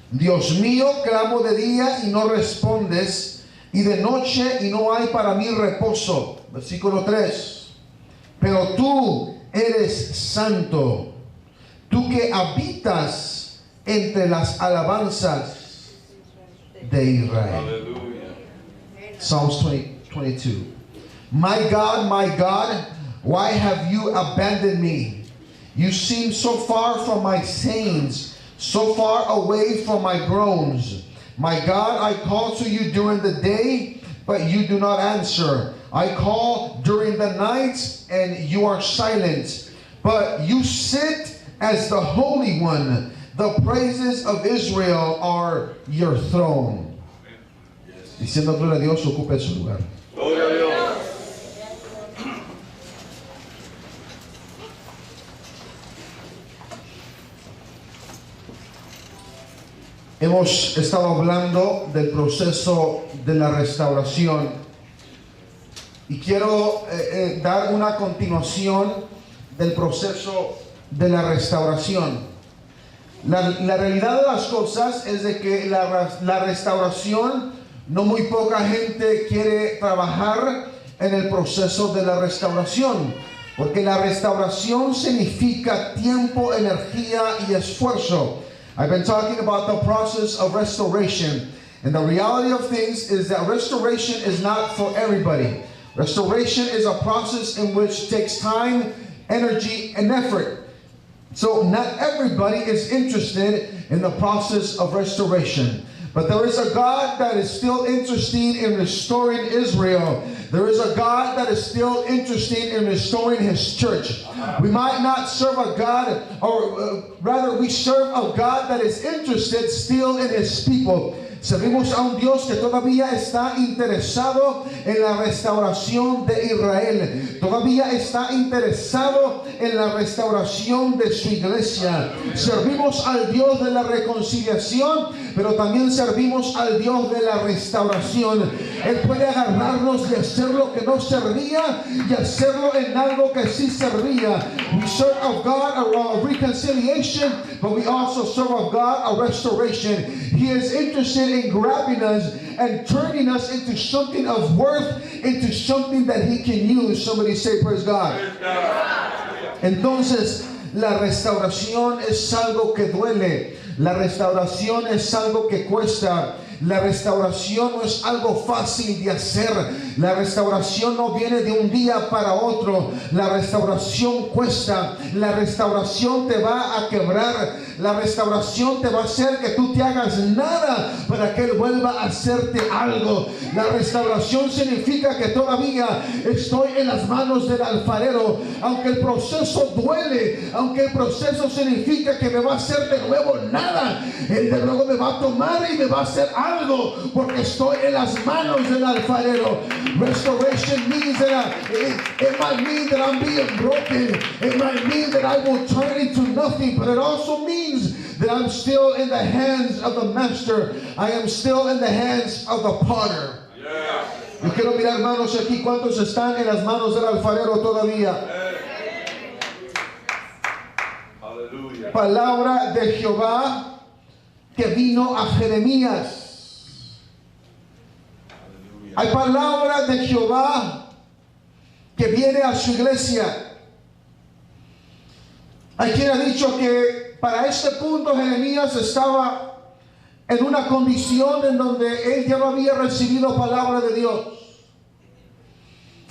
Dios mío, clamo de día y no respondes, y de noche y no hay para mí reposo. Versículo 3. Pero tú eres santo, tú que habitas entre las alabanzas de Israel. Hallelujah. Psalms 22. My God, why have you abandoned me? You seem so far from my sayings, so far away from my groans. My God, I call to you during the day, but you do not answer. I call during the night, and you are silent. But you sit as the Holy One. The praises of Israel are your throne. Diciendo gloria a Dios, ocupe su lugar. Gloria a Dios. Hemos estado hablando del proceso de la restauración y quiero dar una continuación del proceso de la restauración. La realidad de las cosas es de que la restauración, no muy poca gente quiere trabajar en el proceso de la restauración, porque la restauración significa tiempo, energía y esfuerzo. I've been talking about the process of restoration, and the reality of things is that restoration is not for everybody. Restoration is a process in which takes time, energy, and effort. So not everybody is interested in the process of restoration. But there is a God that is still interested in restoring Israel. There is a God that is still interested in restoring His church. We might not serve a God, or rather we serve a God that is interested still in His people. Servimos a un Dios que todavía está interesado en la restauración de Israel. Todavía está interesado en la restauración de su iglesia. Servimos al Dios de la reconciliación, pero también servimos al Dios de la restauración. Él puede agarrarnos y hacer lo que no servía y hacerlo en algo que sí servía. We serve a God of reconciliation, but we also serve a God of restoration. He is interested in grabbing us and turning us into something of worth, into something that He can use. Somebody say, praise God. Entonces, la restauración es algo que duele. La restauración es algo que cuesta. La restauración no es algo fácil de hacer. La restauración no viene de un día para otro. La restauración cuesta. La restauración te va a quebrar. La restauración te va a hacer que tú te hagas nada para que Él vuelva a hacerte algo. La restauración significa que todavía estoy en las manos del alfarero. Aunque el proceso duele, aunque el proceso significa que me va a hacer de nuevo nada, Él de nuevo me va a tomar y me va a hacer algo, porque estoy en las manos del alfarero. Restoration means that it might mean that I'm being broken. It might mean that I will turn into nothing, but it also means that I'm still in the hands of the master. I am still in the hands of the potter. Yo quiero mirar manos aquí. ¿Cuántos están en las manos del alfarero todavía? Palabra de Jehová que vino a Jeremías. Hay palabra de Jehová que viene a su iglesia. Hay quien ha dicho que para este punto Jeremías estaba en una condición en donde él ya no había recibido palabra de Dios.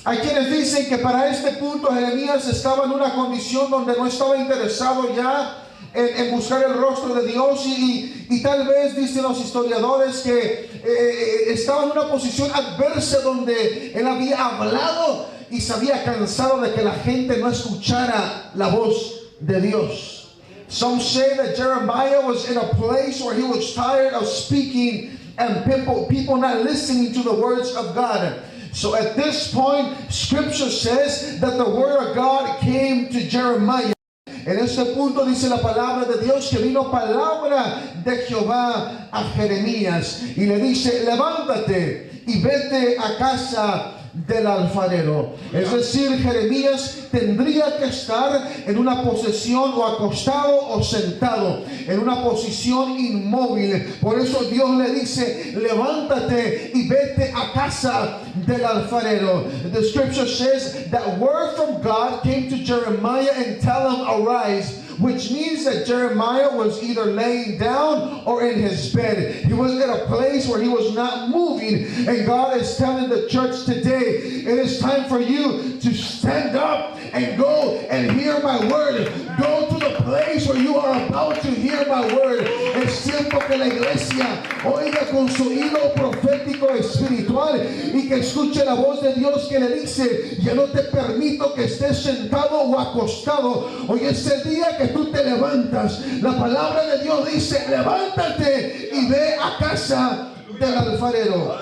Hay quienes dicen que para este punto Jeremías estaba en una condición donde no estaba interesado ya en buscar el rostro de Dios y tal vez dicen los historiadores que estaba en una posición adversa donde él había hablado y se había cansado de que la gente no escuchara la voz de Dios. Some say that Jeremiah was in a place where he was tired of speaking and people not listening to the words of God. So at this point, Scripture says that the word of God came to Jeremiah. En este punto dice la palabra de Dios que vino palabra de Jehová a Jeremías y le dice: levántate y vete a casa del alfarero. Es decir, Jeremías tendría que estar en una posición o acostado o sentado, en una posición inmóvil. Por eso Dios le dice: levántate y vete a casa del alfarero. The scripture says that word from God came to Jeremiah and tell him, arise, which means that Jeremiah was either laying down or in his bed. He was in a place where he was not moving. And God is telling the church today, it is time for you to stand up and go and hear my word. Go to the place where you are about to hear my word. Es tiempo que la iglesia oiga con su oído profético espiritual y que escuche la voz de Dios que le dice: ya no te permito que estés sentado o acostado. Hoy es el día que tú te levantas. La palabra de Dios dice: levántate y ve a casa del alfarero.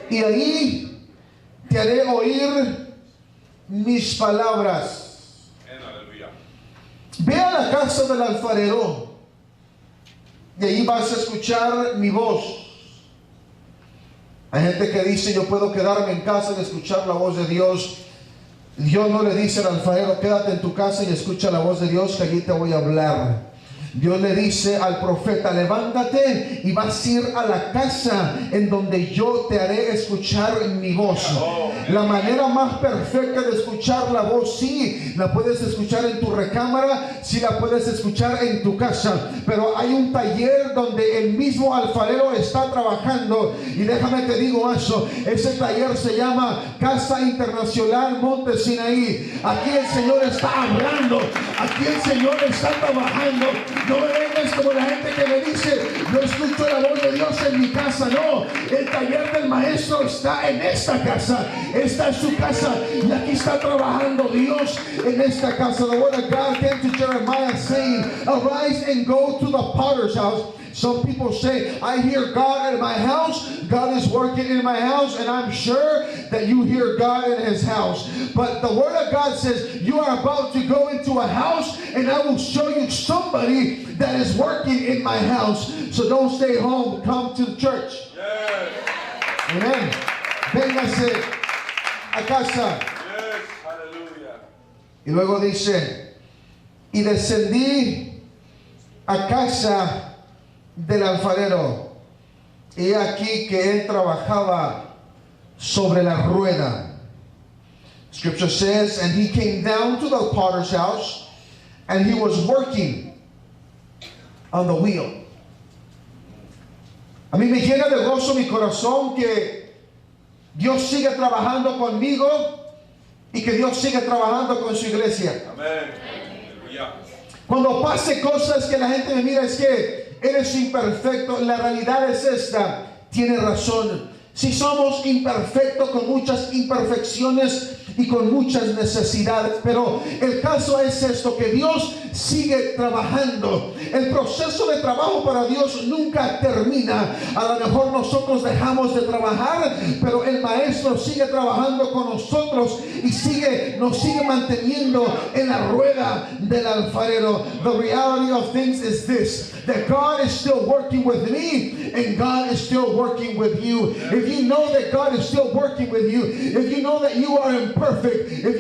Y ahí te haré oír mis palabras. Ve a la casa del alfarero y ahí vas a escuchar mi voz. Hay gente que dice: yo puedo quedarme en casa y escuchar la voz de Dios. Dios no le dice al alfarero: quédate en tu casa y escucha la voz de Dios, que allí te voy a hablar. Dios le dice al profeta: levántate y vas a ir a la casa en donde yo te haré escuchar mi voz. La manera más perfecta de escuchar la voz, sí, la puedes escuchar en tu recámara, sí la puedes escuchar en tu casa, pero hay un taller donde el mismo alfarero está trabajando. Y déjame te digo eso, ese taller se llama Casa Internacional Monte Sinaí. Aquí el Señor está hablando, aquí el Señor está trabajando. No me vengas como la gente que me dice: no escucho la voz de Dios en mi casa. No, el taller del maestro está en esta casa. Esta es su casa y aquí está trabajando Dios en esta casa. The word of God came to Jeremiah saying, arise and go to the potter's house. Some people say, I hear God in my house. God is working in my house, and I'm sure that you hear God in his house. But the word of God says, you are about to go into a house, and I will show you somebody that is working in my house. So don't stay home, come to the church. Yes. Amen. Véngase a casa. Yes. Hallelujah. Y luego dice: y descendí a casa del alfarero, y aquí que él trabajaba sobre la rueda. Scripture says, and he came down to the potter's house, and he was working on the wheel. A mí me llena de gozo mi corazón que Dios sigue trabajando conmigo y que Dios sigue trabajando con su iglesia. Amén. Cuando pase cosas que la gente me mira, es que eres imperfecto. La realidad es esta. Tiene razón. Si somos imperfectos, con muchas imperfecciones y con muchas necesidades, pero el caso es esto, que Dios sigue trabajando. El proceso de trabajo para Dios nunca termina. A lo mejor nosotros dejamos de trabajar, pero el maestro sigue trabajando con nosotros y nos sigue manteniendo en la rueda del alfarero. The reality of things is this, that God is still working with me and God is still working with you. If you know that God is still working with you, if you know that you are imperfect, if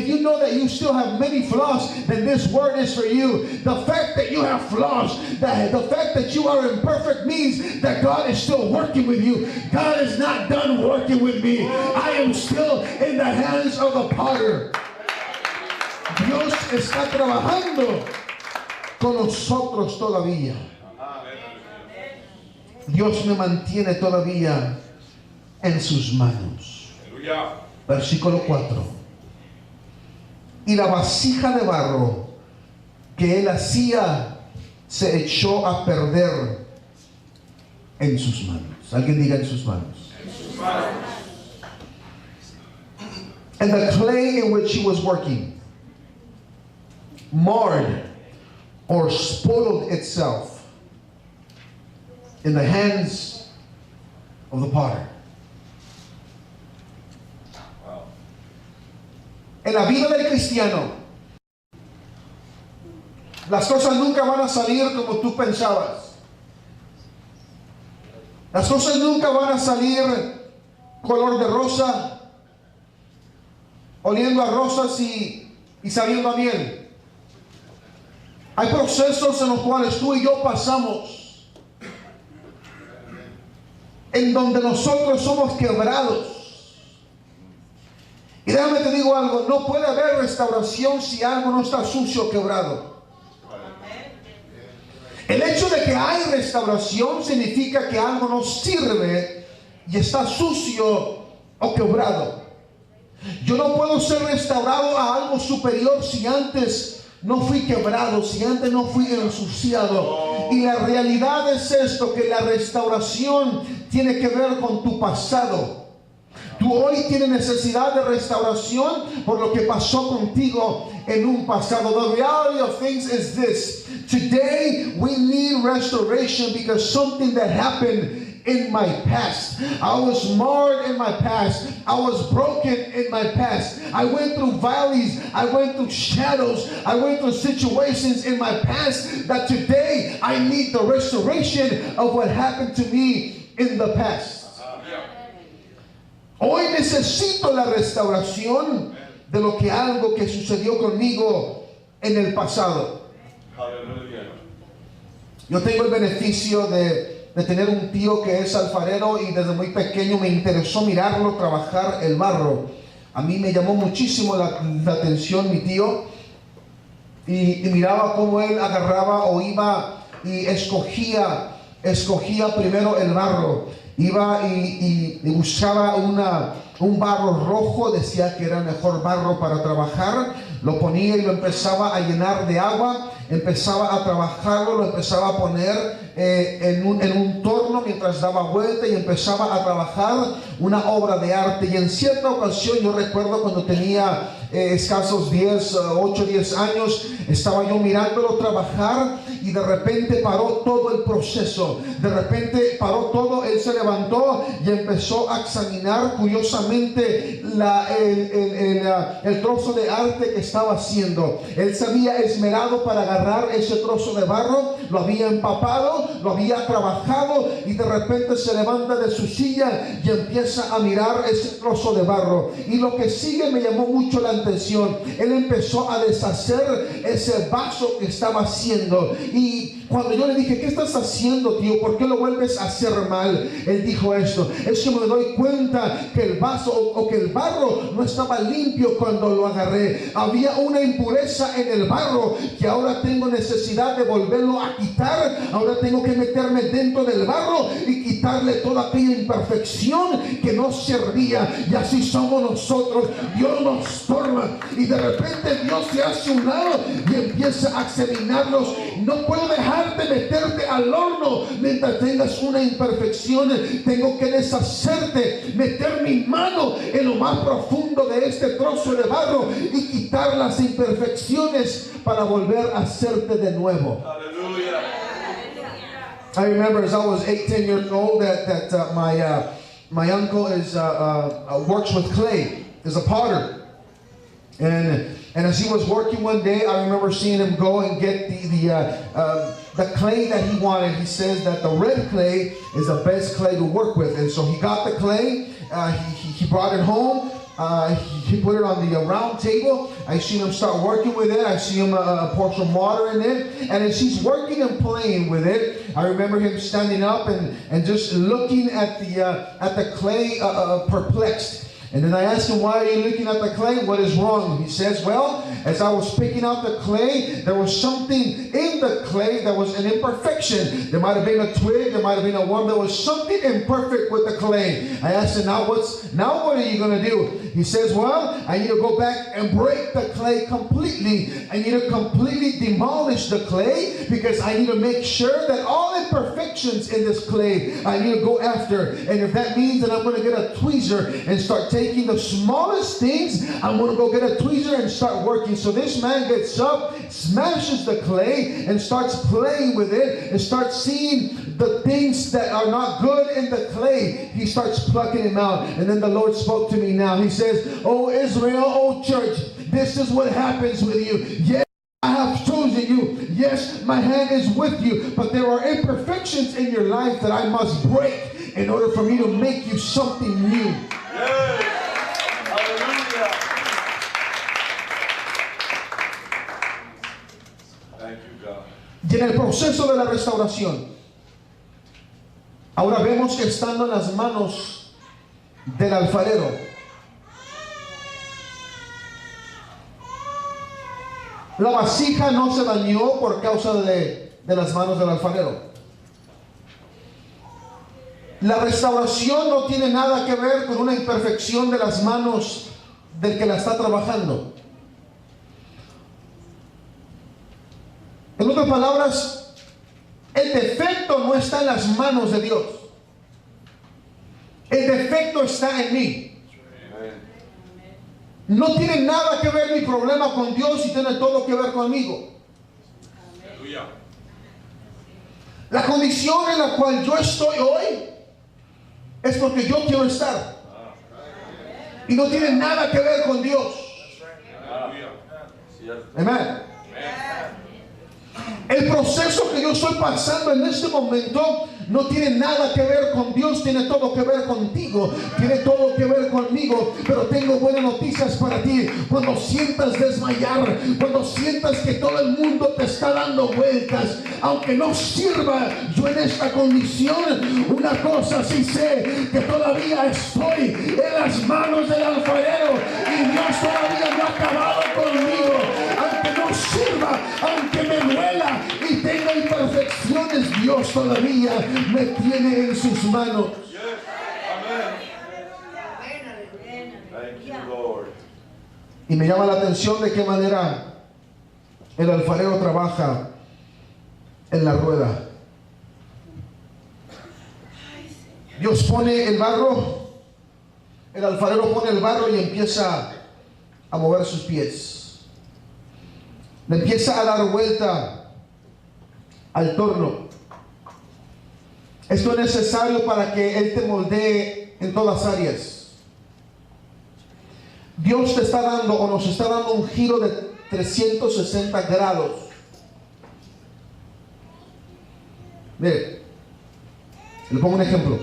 you know that you still have many flaws, then this word is for you. The fact that you have flaws, the fact that you are imperfect, means that God is still working with you. God is not done working with me. I am still in the hands of the potter. Dios está trabajando con nosotros todavía. Dios me mantiene todavía en sus manos. Versículo 4. Y la vasija de barro que él hacía se echó a perder en sus manos. Alguien diga en sus manos. En sus manos. And the clay in which he was working marred or spoiled itself in the hands of the potter. En la vida del cristiano, las cosas nunca van a salir como tú pensabas. Las cosas nunca van a salir color de rosa, oliendo a rosas y sabiendo a miel. Hay procesos en los cuales tú y yo pasamos, en donde nosotros somos quebrados. Y déjame te digo algo, no puede haber restauración si algo no está sucio o quebrado. El hecho de que hay restauración significa que algo no sirve y está sucio o quebrado. Yo no puedo ser restaurado a algo superior si antes no fui quebrado, si antes no fui ensuciado. Y la realidad es esto, que la restauración tiene que ver con tu pasado. Tú hoy tienes necesidad de restauración por lo que pasó contigo en un pasado. The reality of things is this. Today we need restoration because something that happened in my past. I was marred in my past. I was broken in my past. I went through valleys. I went through shadows. I went through situations in my past that today I need the restoration of what happened to me in the past. Hoy necesito la restauración de lo que algo que sucedió conmigo en el pasado. Yo tengo el beneficio de tener un tío que es alfarero y desde muy pequeño me interesó mirarlo trabajar el barro. A mí me llamó muchísimo la atención mi tío y miraba cómo él agarraba o iba y escogía primero el barro. Iba y buscaba un barro rojo, decía que era el mejor barro para trabajar, lo ponía y lo empezaba a llenar de agua, empezaba a trabajarlo, lo empezaba a poner en un torno mientras daba vuelta y empezaba a trabajar una obra de arte. Y en cierta ocasión, yo recuerdo cuando tenía escasos 8 o 10 años, estaba yo mirándolo trabajar y de repente paró todo el proceso, de repente paró todo, él se levantó y empezó a examinar curiosamente el trozo de arte que estaba haciendo. Él se había esmerado para agarrar ese trozo de barro, lo había empapado, lo había trabajado y de repente se levanta de su silla y empieza a mirar ese trozo de barro. Y lo que sigue me llamó mucho la atención. Él empezó a deshacer ese vaso que estaba haciendo y cuando yo le dije, ¿qué estás haciendo, tío? ¿Por qué lo vuelves a hacer mal? Él dijo esto: es que me doy cuenta que el vaso o que el barro no estaba limpio cuando lo agarré. Había una impureza en el barro que ahora tengo necesidad de volverlo a quitar. Ahora tengo que meterme dentro del barro y quitarle toda aquella imperfección que no servía. Y así somos nosotros. Dios nos torna y de repente Dios se hace un lado y empieza a examinarnos. No puedo dejarte meterte al horno mientras tengas una imperfección. Tengo que deshacerte, meter mi mano en lo más profundo de este trozo de barro y quitar las imperfecciones para volver a hacerte de nuevo. I remember as I was 8, 10 years old that my uncle works with clay, is a potter. And as he was working one day, I remember seeing him go and get the clay that he wanted. He says that the red clay is the best clay to work with. And so he got the clay, he brought it home, he put it on the round table. I seen him start working with it. I see him pour some water in it. And as he's working and playing with it, I remember him standing up and just looking at the clay perplexed. And then I asked him, why are you looking at the clay? What is wrong? He says, well, as I was picking out the clay, there was something in the clay that was an imperfection. There might have been a twig, there might have been a worm. There was something imperfect with the clay. I asked him, now what are you going to do? He says, well, I need to go back and break the clay completely. I need to completely demolish the clay because I need to make sure that all imperfections in this clay I need to go after. And if that means that I'm going to get a tweezer and start taking the smallest things, I'm going to go get a tweezer and start working. So this man gets up, smashes the clay, and starts playing with it, and starts seeing the things that are not good in the clay. He starts plucking them out. And then the Lord spoke to me now. He says, oh Israel, oh church, this is what happens with you. Yes, I have chosen you. Yes, my hand is with you. But there are imperfections in your life that I must break in order for me to make you something new. Yes. Hallelujah. Thank you, God. Y en el proceso de la restauración, ahora vemos que estando en las manos del alfarero, la vasija no se dañó por causa de las manos del alfarero. La restauración no tiene nada que ver con una imperfección de las manos del que la está trabajando. En otras palabras, el defecto no está en las manos de Dios. El defecto está en mí. No tiene nada que ver mi problema con Dios y tiene todo que ver conmigo. La condición en la cual yo estoy hoy es porque yo quiero estar. Y no tiene nada que ver con Dios. Amén. El proceso que yo estoy pasando en este momento no tiene nada que ver con Dios, tiene todo que ver contigo, tiene todo que ver conmigo. Pero tengo buenas noticias para ti. Cuando sientas desmayar, cuando sientas que todo el mundo te está dando vueltas, aunque no sirva yo en esta condición, una cosa sí sé, que todavía estoy en las manos del alfarero y Dios todavía no ha acabado conmigo. Aunque no sirva, aunque me duela y tenga imperfecciones, Dios todavía me tiene en sus manos. Y me llama la atención de qué manera el alfarero trabaja en la rueda. Dios pone el barro, el alfarero pone el barro y empieza a mover sus pies. Le empieza a dar vuelta al torno. Esto es necesario para que Él te moldee en todas áreas. Dios te está dando o nos está dando un giro de 360 grados. Mire, le pongo un ejemplo.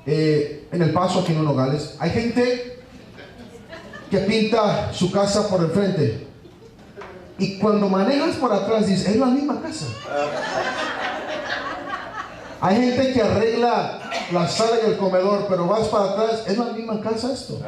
En El Paso, aquí en Nogales, hay gente que pinta su casa por el frente. Y cuando manejas por atrás, dices, es la misma casa. Hay gente que arregla la sala y el comedor, pero vas para atrás, es la misma casa esto.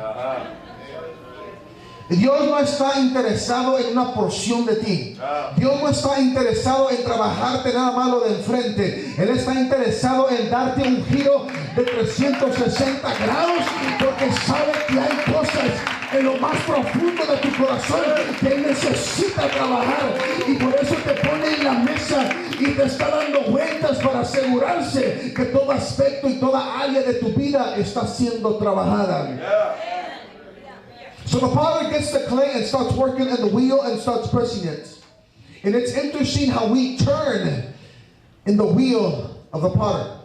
Dios no está interesado en una porción de ti. Dios no está interesado en trabajarte nada malo de enfrente. Él está interesado en darte un giro de 360 grados, porque sabe que hay cosas en lo más profundo de tu corazón que Él necesita trabajar, y por eso te pone en la mesa y te está dando vueltas para asegurarse que todo aspecto y toda área de tu vida está siendo trabajada. So the potter gets the clay and starts working in the wheel and starts pressing it. And it's interesting how we turn in the wheel of the potter.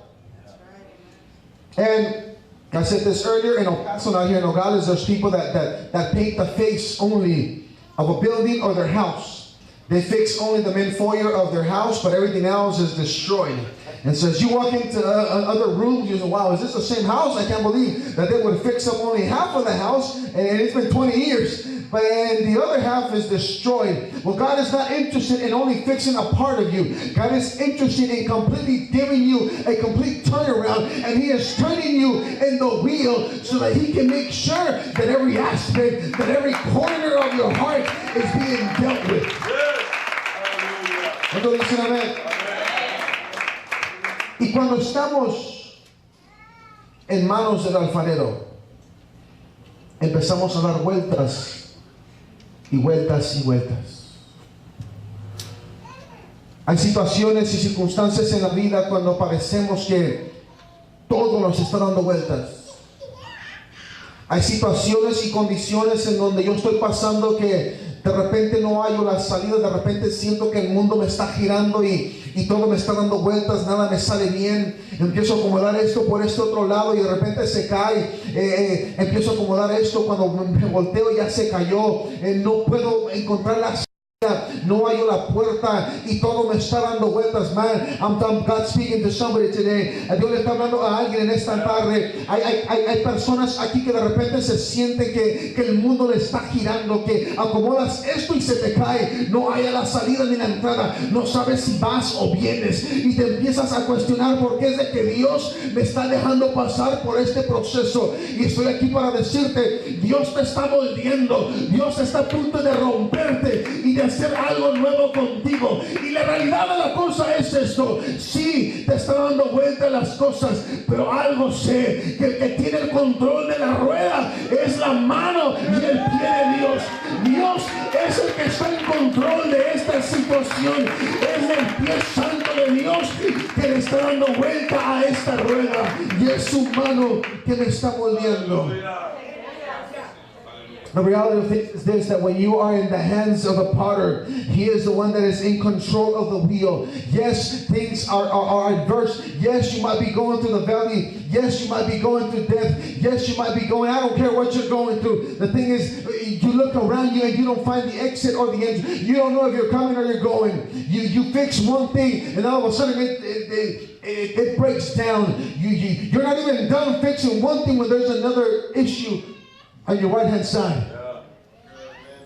And I said this earlier, in El Paso, out here in Nogales, there's people that paint the face only of a building or their house. They fix only the main foyer of their house, but everything else is destroyed. And so as you walk into other rooms, you say, wow, is this the same house? I can't believe that they would fix up only half of the house, and it's been 20 years. But and the other half is destroyed. Well, God is not interested in only fixing a part of you. God is interested in completely giving you a complete turnaround. And He is turning you in the wheel so that He can make sure that every aspect, that every corner of your heart is being dealt with. ¿Cuántos dicen amén? Y cuando estamos en manos del alfarero, empezamos a dar vueltas y vueltas y vueltas. Hay situaciones y circunstancias en la vida cuando parecemos que todo nos está dando vueltas. Hay situaciones y condiciones en donde yo estoy pasando que de repente no hallo la salida, de repente siento que el mundo me está girando y todo me está dando vueltas, nada me sale bien. Empiezo a acomodar esto por este otro lado y de repente se cae. Empiezo a acomodar esto, cuando me volteo ya se cayó. No puedo encontrar la salida, no hallo la puerta y todo me está dando vueltas. Man, God speaking to somebody today. Dios le está hablando a alguien en esta tarde. Hay personas aquí que de repente se sienten que el mundo le está girando, que acomodas esto y se te cae, no haya la salida ni la entrada, no sabes si vas o vienes y te empiezas a cuestionar por qué es de que Dios me está dejando pasar por este proceso. Y estoy aquí para decirte, Dios te está moldeando, Dios está a punto de romperte y de hacer algo nuevo contigo. Y la realidad de la cosa es esto: sí, te está dando vuelta las cosas, pero algo sé, que el que tiene el control de la rueda es la mano y el pie de Dios. Dios es el que está en control de esta situación, es el pie santo de Dios que le está dando vuelta a esta rueda, y es su mano que me está moldeando. The reality of things is this, that when you are in the hands of the potter, He is the one that is in control of the wheel. Yes, things are adverse. Yes, you might be going through the valley. Yes, you might be going through death. Yes, you might be going, I don't care what you're going through. The thing is, you look around you and you don't find the exit or the entrance. You don't know if you're coming or you're going. You fix one thing and all of a sudden it breaks down. You're not even done fixing one thing when there's another issue on your right hand side.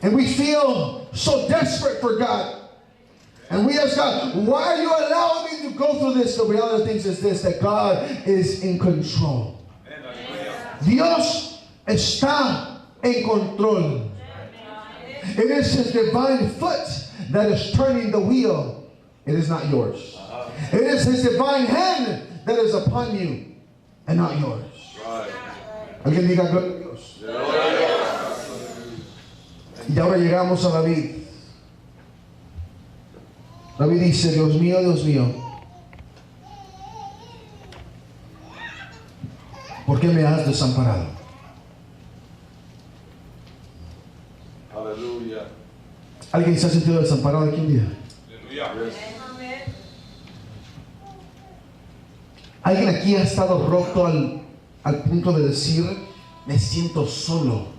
And we feel so desperate for God. And we ask God, why are you allowing me to go through this? The reality of things is this, that God is in control. Dios está en control. It is His divine foot that is turning the wheel. It is not yours. It is His divine hand that is upon you and not yours. Alguien diga gloria a Dios. Y ahora llegamos a David. David dice, Dios mío, ¿por qué me has desamparado? Aleluya. ¿Alguien se ha sentido desamparado aquí un día? Aleluya. ¿Alguien aquí ha estado roto al punto de decir, me siento solo?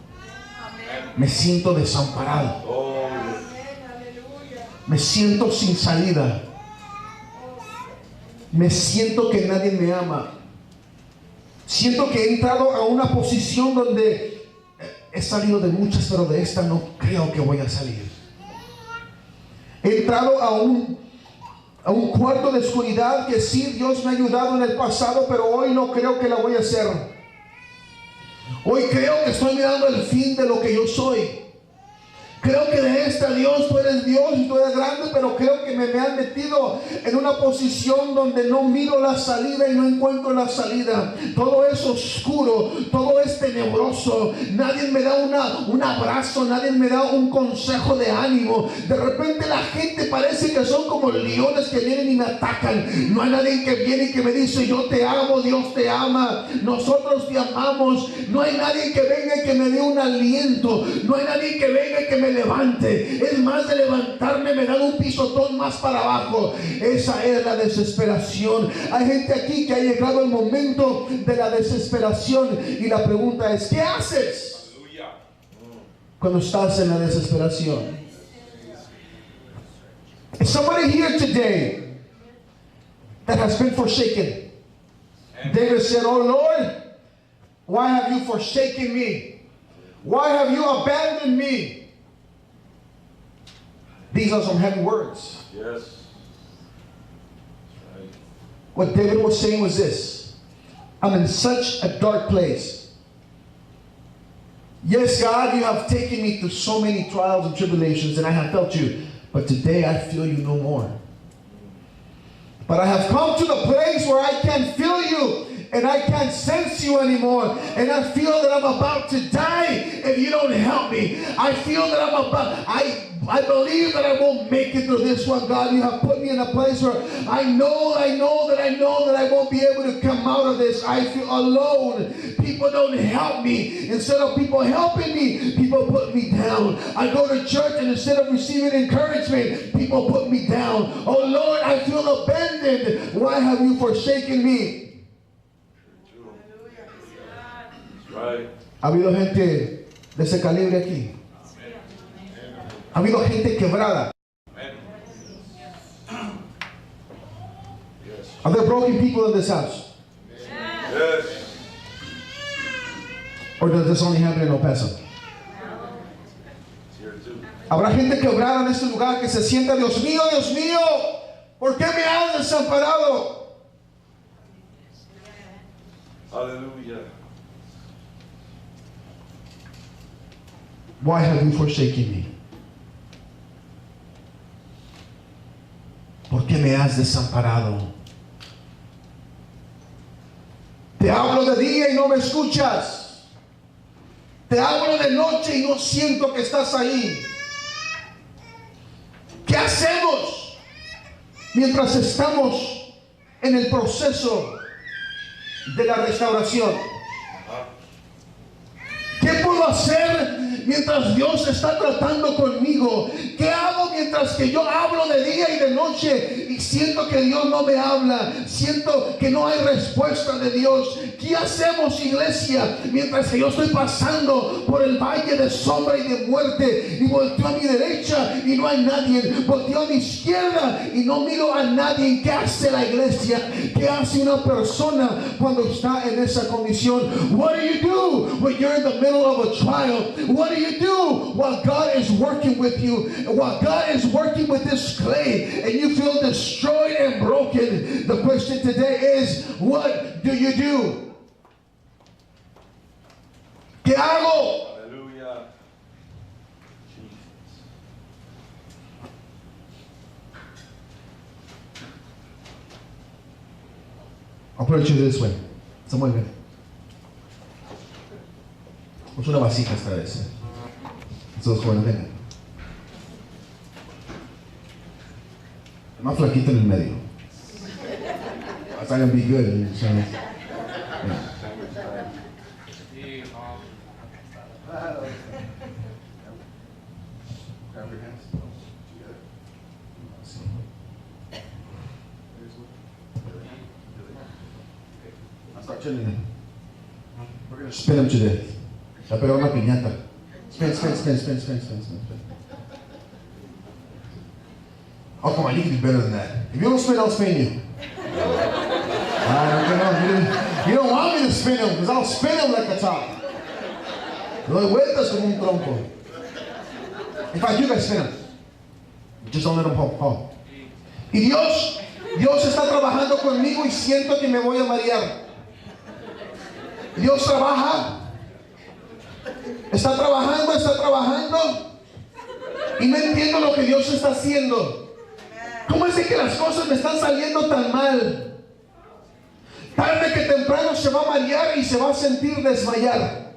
Me siento desamparado. Me siento sin salida. Me siento que nadie me ama. Siento que he entrado a una posición donde he salido de muchas, pero de esta no creo que voy a salir. He entrado a un cuarto de oscuridad que sí, Dios me ha ayudado en el pasado, pero hoy no creo que la voy a hacer. Hoy creo que estoy mirando el fin de lo que yo soy. Creo que de este Dios, tú eres Dios y tú eres grande, pero creo que me han metido en una posición donde no miro la salida y no encuentro la salida. Todo es oscuro, todo es tenebroso. Nadie me da un abrazo, nadie me da un consejo de ánimo. De repente la gente parece que son como leones que vienen y me atacan. No hay nadie que viene y que me dice: yo te amo, Dios te ama, nosotros te amamos. No hay nadie que venga y que me dé un aliento. No hay nadie que venga y que me levante. Es más, de levantarme me dan un pisotón más para abajo. Esa es la desesperación. Hay gente aquí que ha llegado el momento de la desesperación y la pregunta es: ¿qué haces cuando estás en la desesperación? Is somebody here today that has been forsaken? David said, "Oh Lord, why have you forsaken me? Why have you abandoned me?" These are some heavy words. Yes. That's right. What David was saying was this: I'm in such a dark place. Yes, God, you have taken me through so many trials and tribulations, and I have felt you, but today I feel you no more. But I have come to the place where I can't feel you, and I can't sense you anymore, and I feel that I'm about to die if you don't help me. I feel that I believe that I won't make it through this one. God, you have put me in a place where I know that I won't be able to come out of this. I feel alone. People don't help me. Instead of people helping me, people put me down. I go to church, and instead of receiving encouragement, people put me down. Oh Lord, I feel abandoned. Why have you forsaken me? Right. Ha habido gente de ese calibre aquí. Ha habido gente quebrada. Are there broken people in this house? Yes. Or does this only happen in El Paso? It's here too. Habrá gente quebrada en este lugar que se sienta: Dios mío, ¿por qué me has desamparado? Hallelujah. Why have you forsaken me? ¿Por qué me has desamparado? Te hablo de día y no me escuchas. Te hablo de noche y no siento que estás ahí. ¿Qué hacemos mientras estamos en el proceso de la restauración? ¿Qué puedo hacer mientras Dios está tratando conmigo? ¿Qué hago mientras que yo hablo de día y de noche y siento que Dios no me habla? Siento que no hay respuesta de Dios. ¿Qué hacemos, iglesia, mientras que yo estoy pasando por el valle de sombra y de muerte, y volteo a mi derecha y no hay nadie, volteo a mi izquierda y no miro a nadie? ¿Qué hace la iglesia? ¿Qué hace una persona cuando está en esa condición? What do you do when you're in the middle of a trial? What do you do while God is working with you, while God is working with this clay, and you feel destroyed and broken? The question today is, what do you do? ¿Qué hago? Hallelujah. Jesus. I'll put it to you this way. Someone ven. Es una vasija esta vez. Esos jóvenes, vengan. El más flaquito en el medio. That's not gonna be good. So, yeah. I'll start chilling in. We're gonna spin him to death. Va a pegar una piñata. Spin. Oh, come on, you can do better than that. If you don't spin, I'll spin you. You don't want me to spin him, because I'll spin him like a top. Lo doy vueltas como un tronco. In fact, you guys spin him. Just don't let them fall. Y Dios está trabajando conmigo y siento que me voy a marear. Dios trabaja. Está trabajando. Y no entiendo lo que Dios está haciendo. ¿Cómo es de que las cosas me están saliendo tan mal? Tarde que temprano se va a marear y se va a sentir desmayar.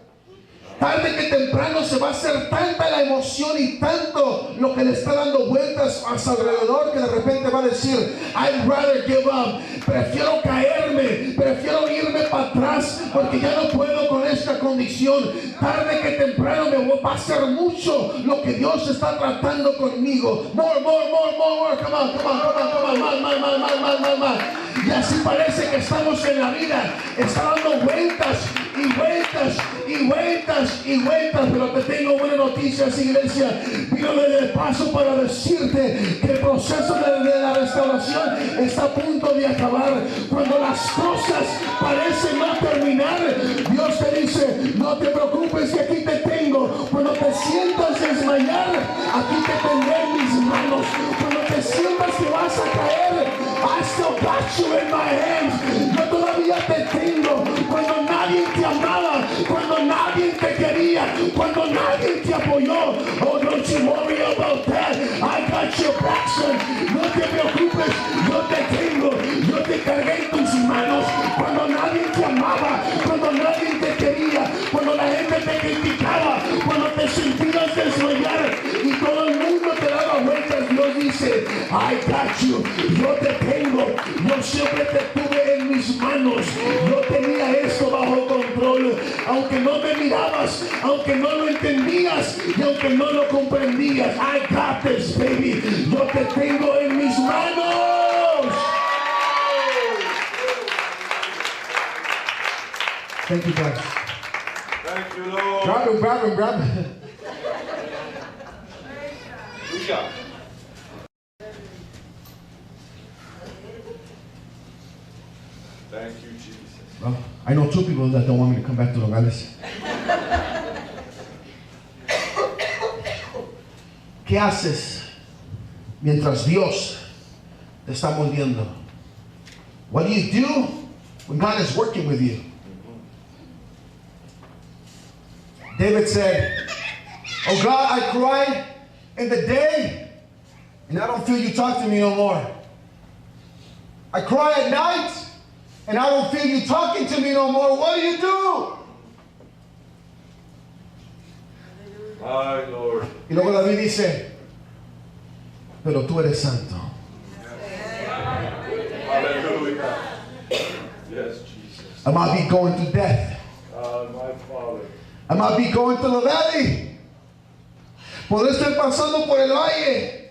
Tarde que temprano se va a hacer tanta la emoción y tanto lo que le está dando vueltas a su alrededor que de repente va a decir, I'd rather give up. Prefiero caerme, prefiero irme para atrás porque ya no puedo con esta condición. Tarde que temprano va a ser mucho lo que Dios está tratando conmigo. More. Come on. Más. Y así parece que estamos en la vida. Está dando vueltas y vueltas, pero te tengo buenas noticias, iglesia. Vino de paso para decirte que el proceso de la restauración está a punto de acabar. Cuando las cosas parecen no terminar, Dios te dice, no te preocupes, que aquí te tengo. Cuando te sientas desmayar, aquí te tendré en mis manos. Cuando te sientas que vas a caer, I still got you in my hands. Yo todavía te tengo. Cuando nadie te amaba, cuando nadie te quería, cuando nadie te apoyó, oh, don't you worry about that. I got your back, son. No te preocupes, yo te tengo. Yo te cargué en tus manos. Cuando nadie te amaba, cuando nadie te quería, cuando la gente te criticaba, cuando te sentías desmayar y todo el mundo te daba vueltas, Dios dice, I got you. Yo te tengo. Yo siempre te tuve en mis manos. Yo tenía esto bajo control. Aunque no me mirabas, aunque no lo entendías y aunque no lo comprendías, I got this, baby. Yo te tengo en mis manos. Thank you, guys. Thank you, Lord. Grab him. Hallelujah. Thank you, Jesus. Well, I know two people that don't want me to come back to Nogales. ¿Qué haces mientras Dios te está moldeando? What do you do when God is working with you? David said, oh God, I cried in the day and I don't feel you talk to me no more. I cry at night and I don't feel you talking to me no more. What do you do? My Lord. Y luego David dice, pero tú eres santo. Hallelujah. Yes, Jesus. I might be going to death. My Father. I might be going to the valley. Podré estar pasando por el valle.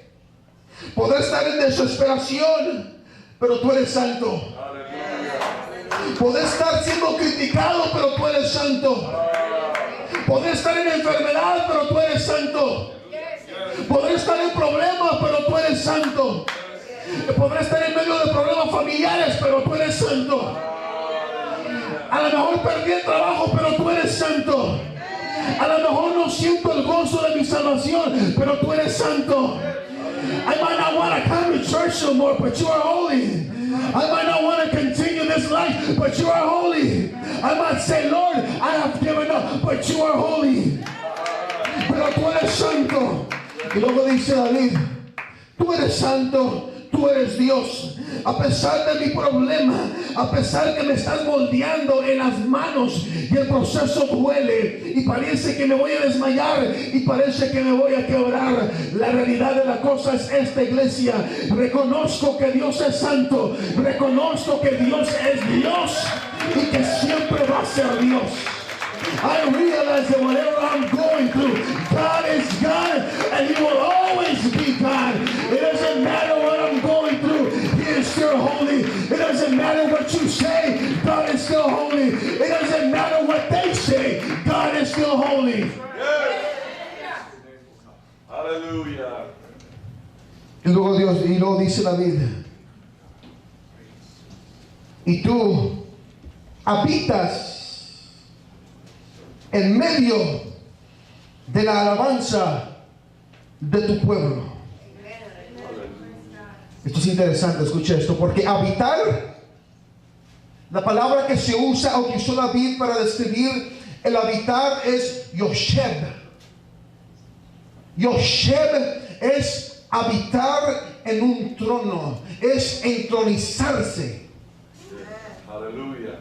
Podré estar en desesperación. Pero tú eres santo. Hallelujah. Podré estar siendo criticado, pero tú eres santo. Podré estar en enfermedad, pero tú eres santo. Podré estar en problemas, pero tú eres santo. Podré estar en medio de problemas familiares, pero tú eres santo. A lo mejor perdí el trabajo, pero tú eres santo. A lo mejor no siento el gozo de mi salvación, pero tú eres santo. I might not want to come to church no more, but you are holy. I might not want to continue this life, but you are holy. I might say, Lord, I have given up, but you are holy. Pero tú eres santo. Y luego dice David, tú eres santo, tú eres Dios. A pesar de mi problema, a pesar que me estás moldeando en las manos y el proceso duele y parece que me voy a desmayar y parece que me voy a quebrar, la realidad de la cosa es esta, iglesia. Reconozco que Dios es santo, reconozco que Dios es Dios y que siempre va a ser Dios. I realize that whatever I'm going through, God is God and He will always be God. It doesn't matter what I'm going through, He is still holy. It doesn't matter what you say, God is still holy. It doesn't matter what they say, God is still holy. Yes. Hallelujah. Y luego dice David, y tú habitas en medio de la alabanza de tu pueblo. Esto es interesante, escuche esto, porque habitar, la palabra que se usa o que usó David para describir el habitar es Yosheb. Yosheb es habitar en un trono, es entronizarse. Aleluya.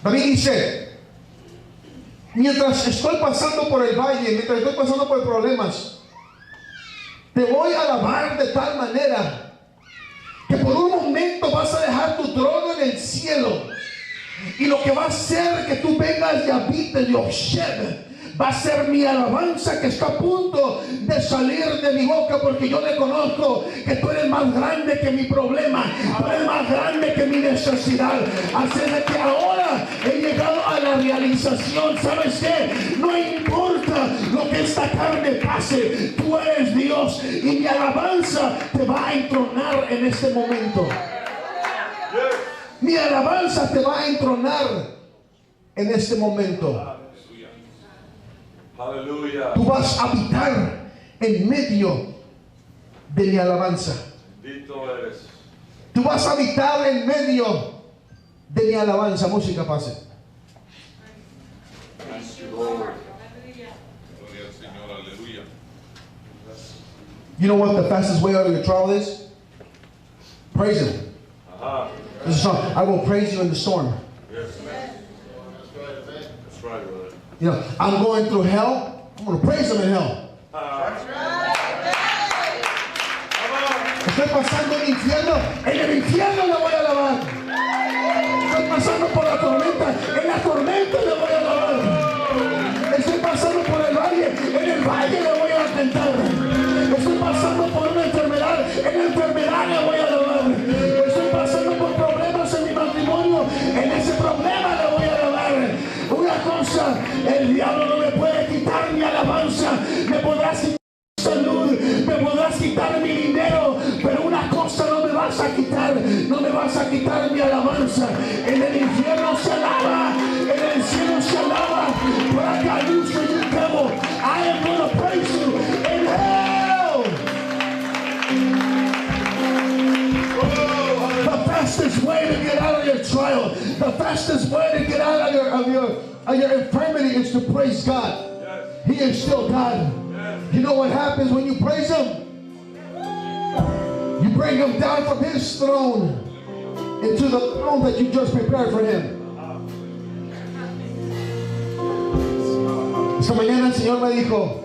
David dice, mientras estoy pasando por el valle, mientras estoy pasando por problemas, te voy a alabar de tal manera que por un momento vas a dejar tu trono en el cielo, y lo que va a hacer que tú vengas y habites Yosheb va a ser mi alabanza que está a punto de salir de mi boca, porque yo reconozco que tú eres más grande que mi problema, tú eres más grande que mi necesidad. Así de que ahora he llegado a la realización, ¿sabes qué? No importa lo que esta carne pase, tú eres Dios, y mi alabanza te va a entronar en este momento. Mi alabanza te va a entronar en este momento. Aleluya. Tú vas a habitar en medio de mi alabanza. Bendito eres. Tú vas a habitar en medio de mi alabanza. Música, pase. Thank you, Lord. Gloria al Señor, aleluya. You know what the fastest way out of your trial is? Praise Him. Aha. There's a song, I will praise you in the storm. Yes. That's right, brother. You know, I'm going through hell. I'm going to praise Him in hell. Estoy pasando el infierno. En el infierno le voy a alabar. Estoy pasando por la tormenta. En la tormenta le voy a alabar. Estoy pasando por el valle. En el valle le voy a cantar. Estoy pasando por una enfermedad. En la enfermedad le voy a alabar. Estoy pasando por problemas en mi matrimonio. En ese problema le voy a alabar. Una cosa, el diablo no me puede quitar mi alabanza. Me podrás quitar mi salud, me podrás quitar mi dinero, pero una cosa no me vas a quitar, no me vas a quitar mi alabanza. En el infierno se alaba, en el cielo se alaba. But I got news for you, devil. I am going to praise you in hell. The fastest way to get out of your trial, the fastest way to get out of your infirmity is to praise God. Yes. He is still God. Yes. You know what happens when you praise Him? You bring Him down from His throne into the throne that you just prepared for Him. Esta mañana el Señor me dijo,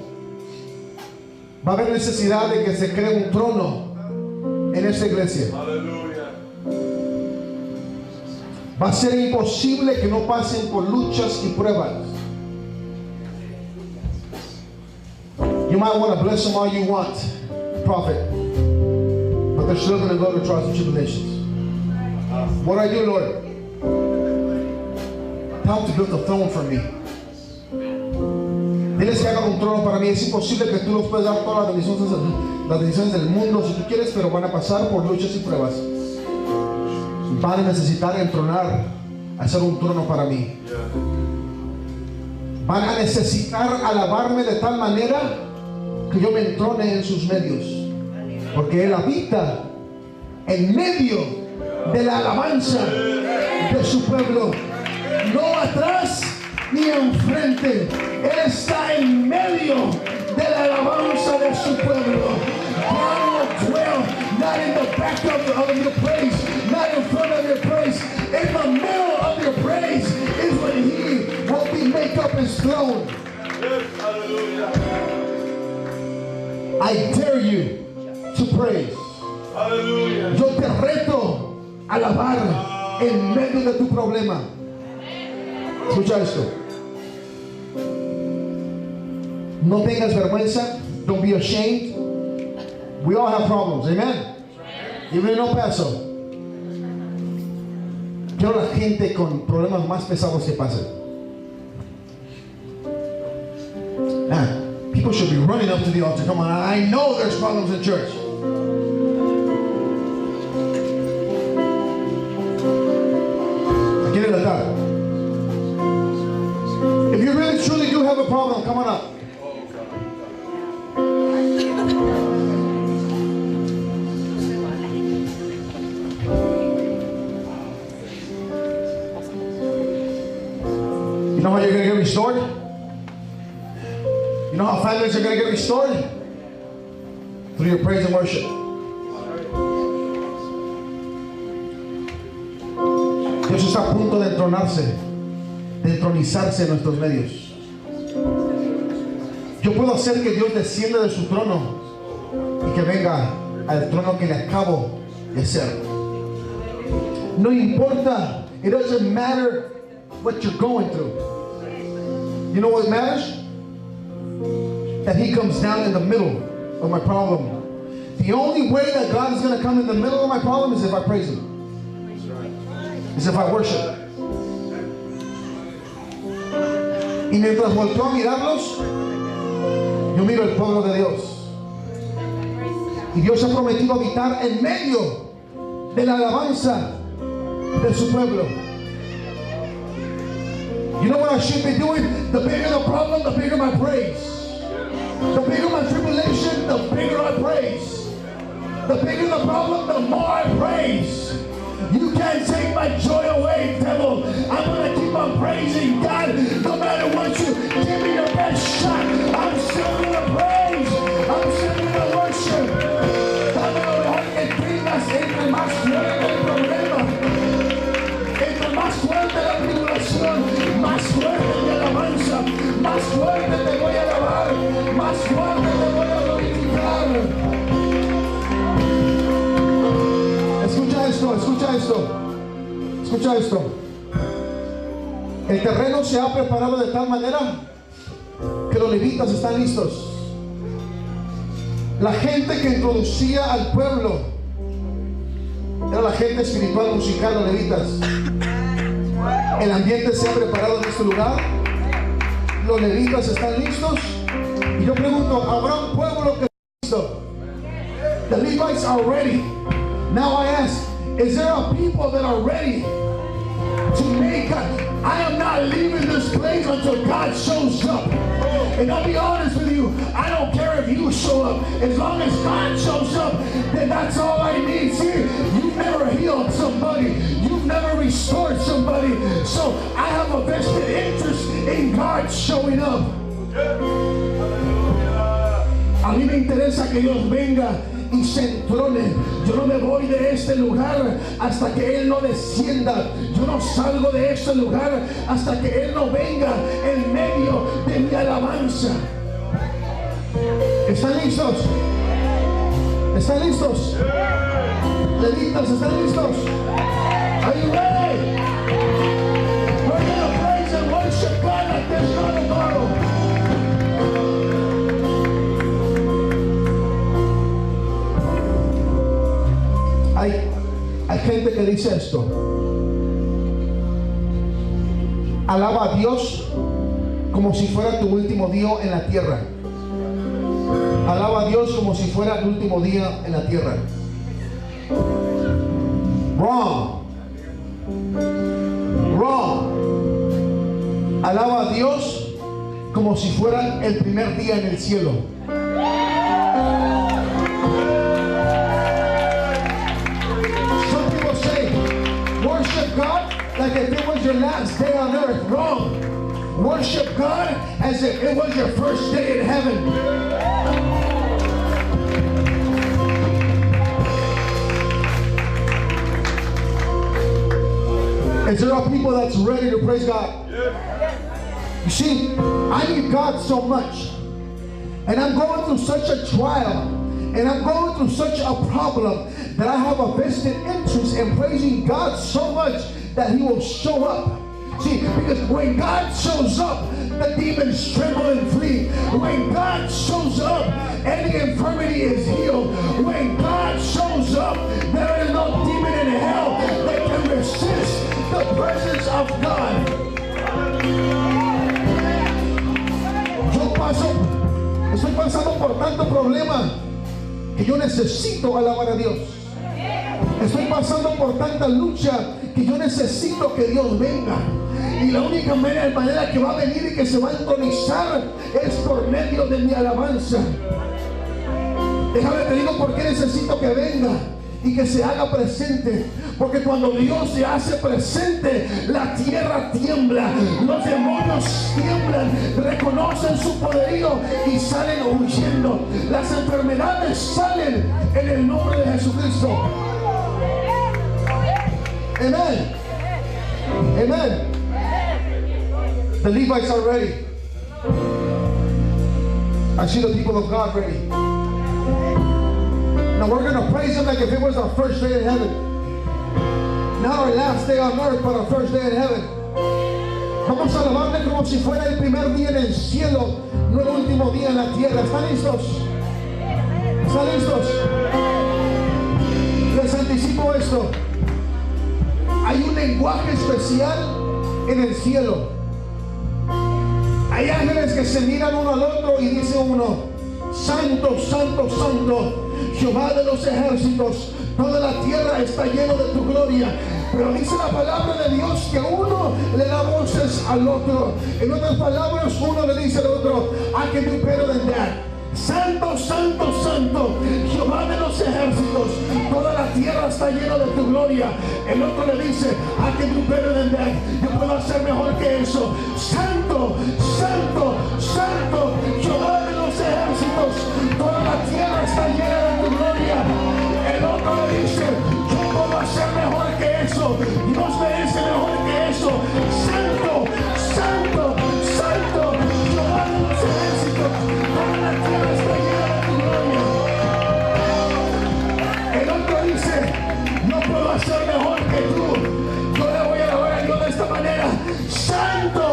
va a haber necesidad de que se cree un trono en esta iglesia. Aleluya. Va a ser imposible que no pasen por luchas y pruebas. You might want to bless them all you want, prophet, but they're still going to go to trials and tribulations. What do I do, Lord? Tell them to build a throne for me. Diles que hagan un trono para mí. Es imposible que tú los puedas dar todas las bendiciones del mundo si tú quieres, pero van a pasar por luchas y pruebas. Van a necesitar entronar, hacer un trono para mí. Van a necesitar alabarme de tal manera que yo me entrone en sus medios, porque Él habita en medio de la alabanza de su pueblo, no atrás ni enfrente. Él está en medio de la alabanza de su pueblo. God will dwell not in the back of your praise, not in front of your praise. In the middle of your praise is when He will make up His throne. Yes. Aleluya. I dare you to praise. Aleluya. Yo te reto a alabar en medio de tu problema. Escucha esto. No tengas vergüenza. Don't be ashamed. We all have problems. Amen. Even in El Paso. Quiero la gente con problemas más pesados que pasen. People should be running up to the altar. Come on, I know there's problems in church. Aquí en el altar. If you really truly do have a problem, come on up. You know how you're going to get restored? You know how families are going to get restored? Through your praise and worship. Dios está a punto de entronizarse en nuestros medios. Yo puedo hacer que Dios descienda de su trono y que venga al trono que le acabo de hacer. No importa, it doesn't matter what you're going through. You know what matters? That He comes down in the middle of my problem. The only way that God is going to come in the middle of my problem is if I praise Him. Is if I worship. Y mientras volteo a mirarlos, yo miro el pueblo de Dios. Y Dios ha prometido habitar en medio de la alabanza de su pueblo. You know what I should be doing? The bigger the problem, the bigger my praise. The bigger my tribulation, the bigger I praise. The bigger the problem, the more I praise. You can't take my joy away, devil. I'm going to keep on praising God. No matter what you give me your best shot, I'm still going to praise. I'm still going to worship. Dame lo mejor que tengas entre más fuerte el problema. Entre más fuerte la tribulación, más fuerte mi alabanza. Más fuerte te voy a alabar. Más fuerte te voy a glorificar. Escucha esto, escucha esto, escucha esto. El terreno se ha preparado de tal manera que los levitas están listos. La gente que introducía al pueblo era la gente espiritual musical, los levitas. El ambiente se ha preparado en este lugar. Los levitas están listos. Y yo pregunto, ¿habrá un pueblo que está listo? The Levites are ready. Now I ask, is there a people that are ready to make I am not leaving this place until God shows up. And I'll be honest with you, I don't care if you show up. As long as God shows up, then that's all I need. See, you've never healed somebody. You've never restored somebody. So I have a vested interest in God showing up. A mí me interesa que Dios venga y se entrone. Yo no me voy de este lugar hasta que Él no descienda. Yo no salgo de este lugar hasta que Él no venga en medio de mi alabanza. ¿Están listos? ¿Están listos? Levitas, ¿están listos? Are you ready? We're gonna praise and worship God like there's no tomorrow. Hay gente que dice esto: alaba a Dios como si fuera tu último día en la tierra. Alaba a Dios como si fuera el último día en la tierra. Wrong. Wrong. Alaba a Dios como si fuera el primer día en el cielo. Worship God like if it was your last day on earth. Wrong. Worship God as if it was your first day in heaven. Is there a people that's ready to praise God? You see, I need God so much, and I'm going through such a trial, and I'm going through such a problem, that I have a vested interest in praising God so much that He will show up. See, because when God shows up, the demons tremble and flee. When God shows up, any infirmity is healed. When God shows up, there is no demon in hell that can resist the presence of God. Estoy pasando por tanto problema que yo necesito alabar a Dios. Estoy pasando por tanta lucha que yo necesito que Dios venga. Y la única manera que va a venir y que se va a entronizar es por medio de mi alabanza. Déjame te digo por qué necesito que venga. y que se haga presente. Porque cuando Dios se hace presente, la tierra tiembla, los demonios tiemblan, reconocen su poderío y salen huyendo. Las enfermedades salen en el nombre de Jesucristo. Amen. Amen. The Levites are ready. I see the people of God ready. Now we're going to praise Him like if it was our first day in heaven. Not our last day on earth, but our first day in heaven. Vamos a alabarle como si fuera el primer día en el cielo, no el último día en la tierra. ¿Están listos? ¿Están listos? Les anticipo esto. Hay un lenguaje especial en el cielo. Hay ángeles que se miran uno al otro y dice uno: Santo, Santo, Santo, Jehová de los ejércitos, toda la tierra está llena de tu gloria. Pero dice la palabra de Dios que uno le da voces al otro. En otras palabras, uno le dice al otro: I can do better than that. Santo, Santo, Santo, Jehová de los ejércitos, toda la tierra está llena de tu gloria. El otro le dice: I can do better than that. Yo puedo hacer mejor que eso. Santo, Santo, Santo, Jehová de los ejércitos, toda la tierra está llena de tu gloria. El otro le dice: yo puedo hacer mejor que eso. Dios merece mejor que eso. Santo, Santo, Santo, Jehová de los ejércitos, toda la tierra está llena de tu gloria. El otro dice: no puedo hacer mejor que tú. Yo le voy a alabar a Dios de esta manera: Santo,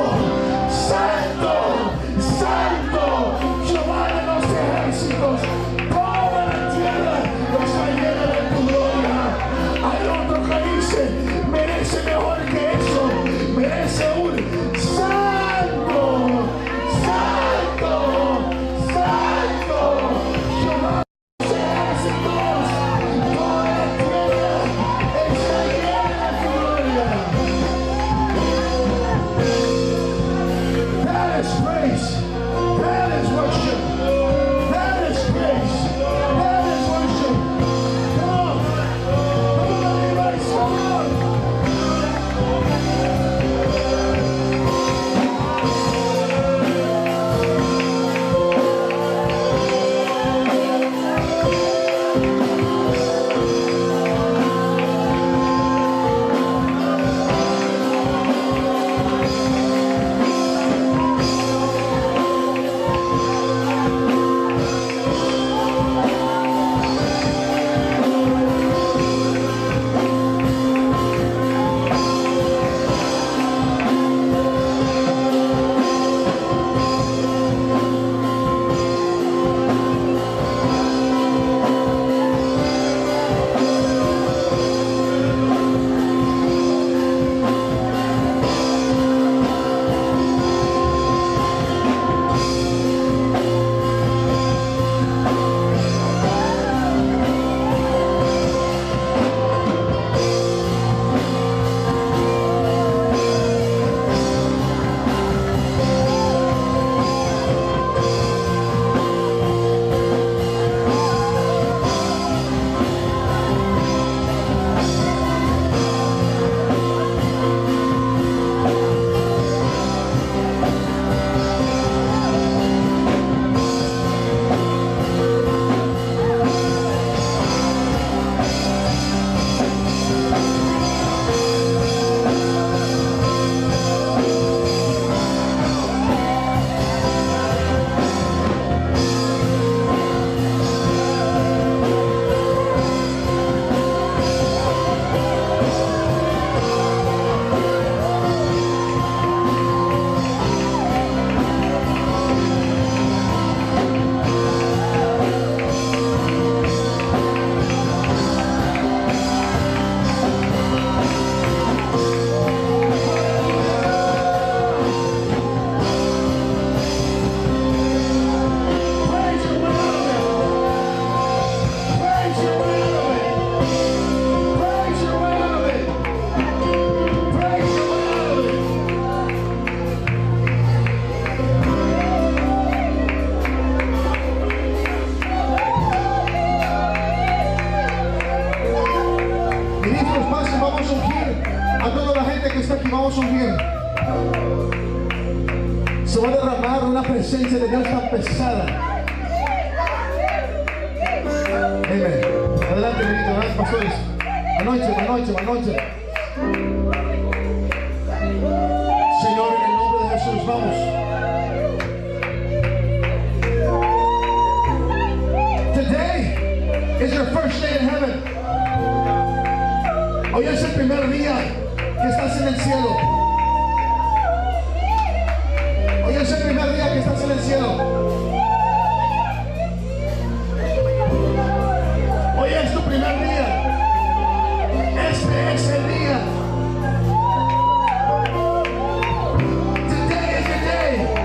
Se va a derramar una presencia de Dios tan pesada. Amén. Adelante, bendito, adelante, pastores. Anoche. Señor, en el nombre de Jesús, vamos. Today is your first day in heaven. Hoy es el primer día que estás en el cielo. Hoy es el primer día que estás en el cielo. Hoy es tu primer día. Este es el día. Today is the day.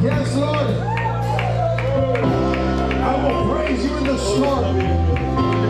Yes, Lord. I will praise you in the storm.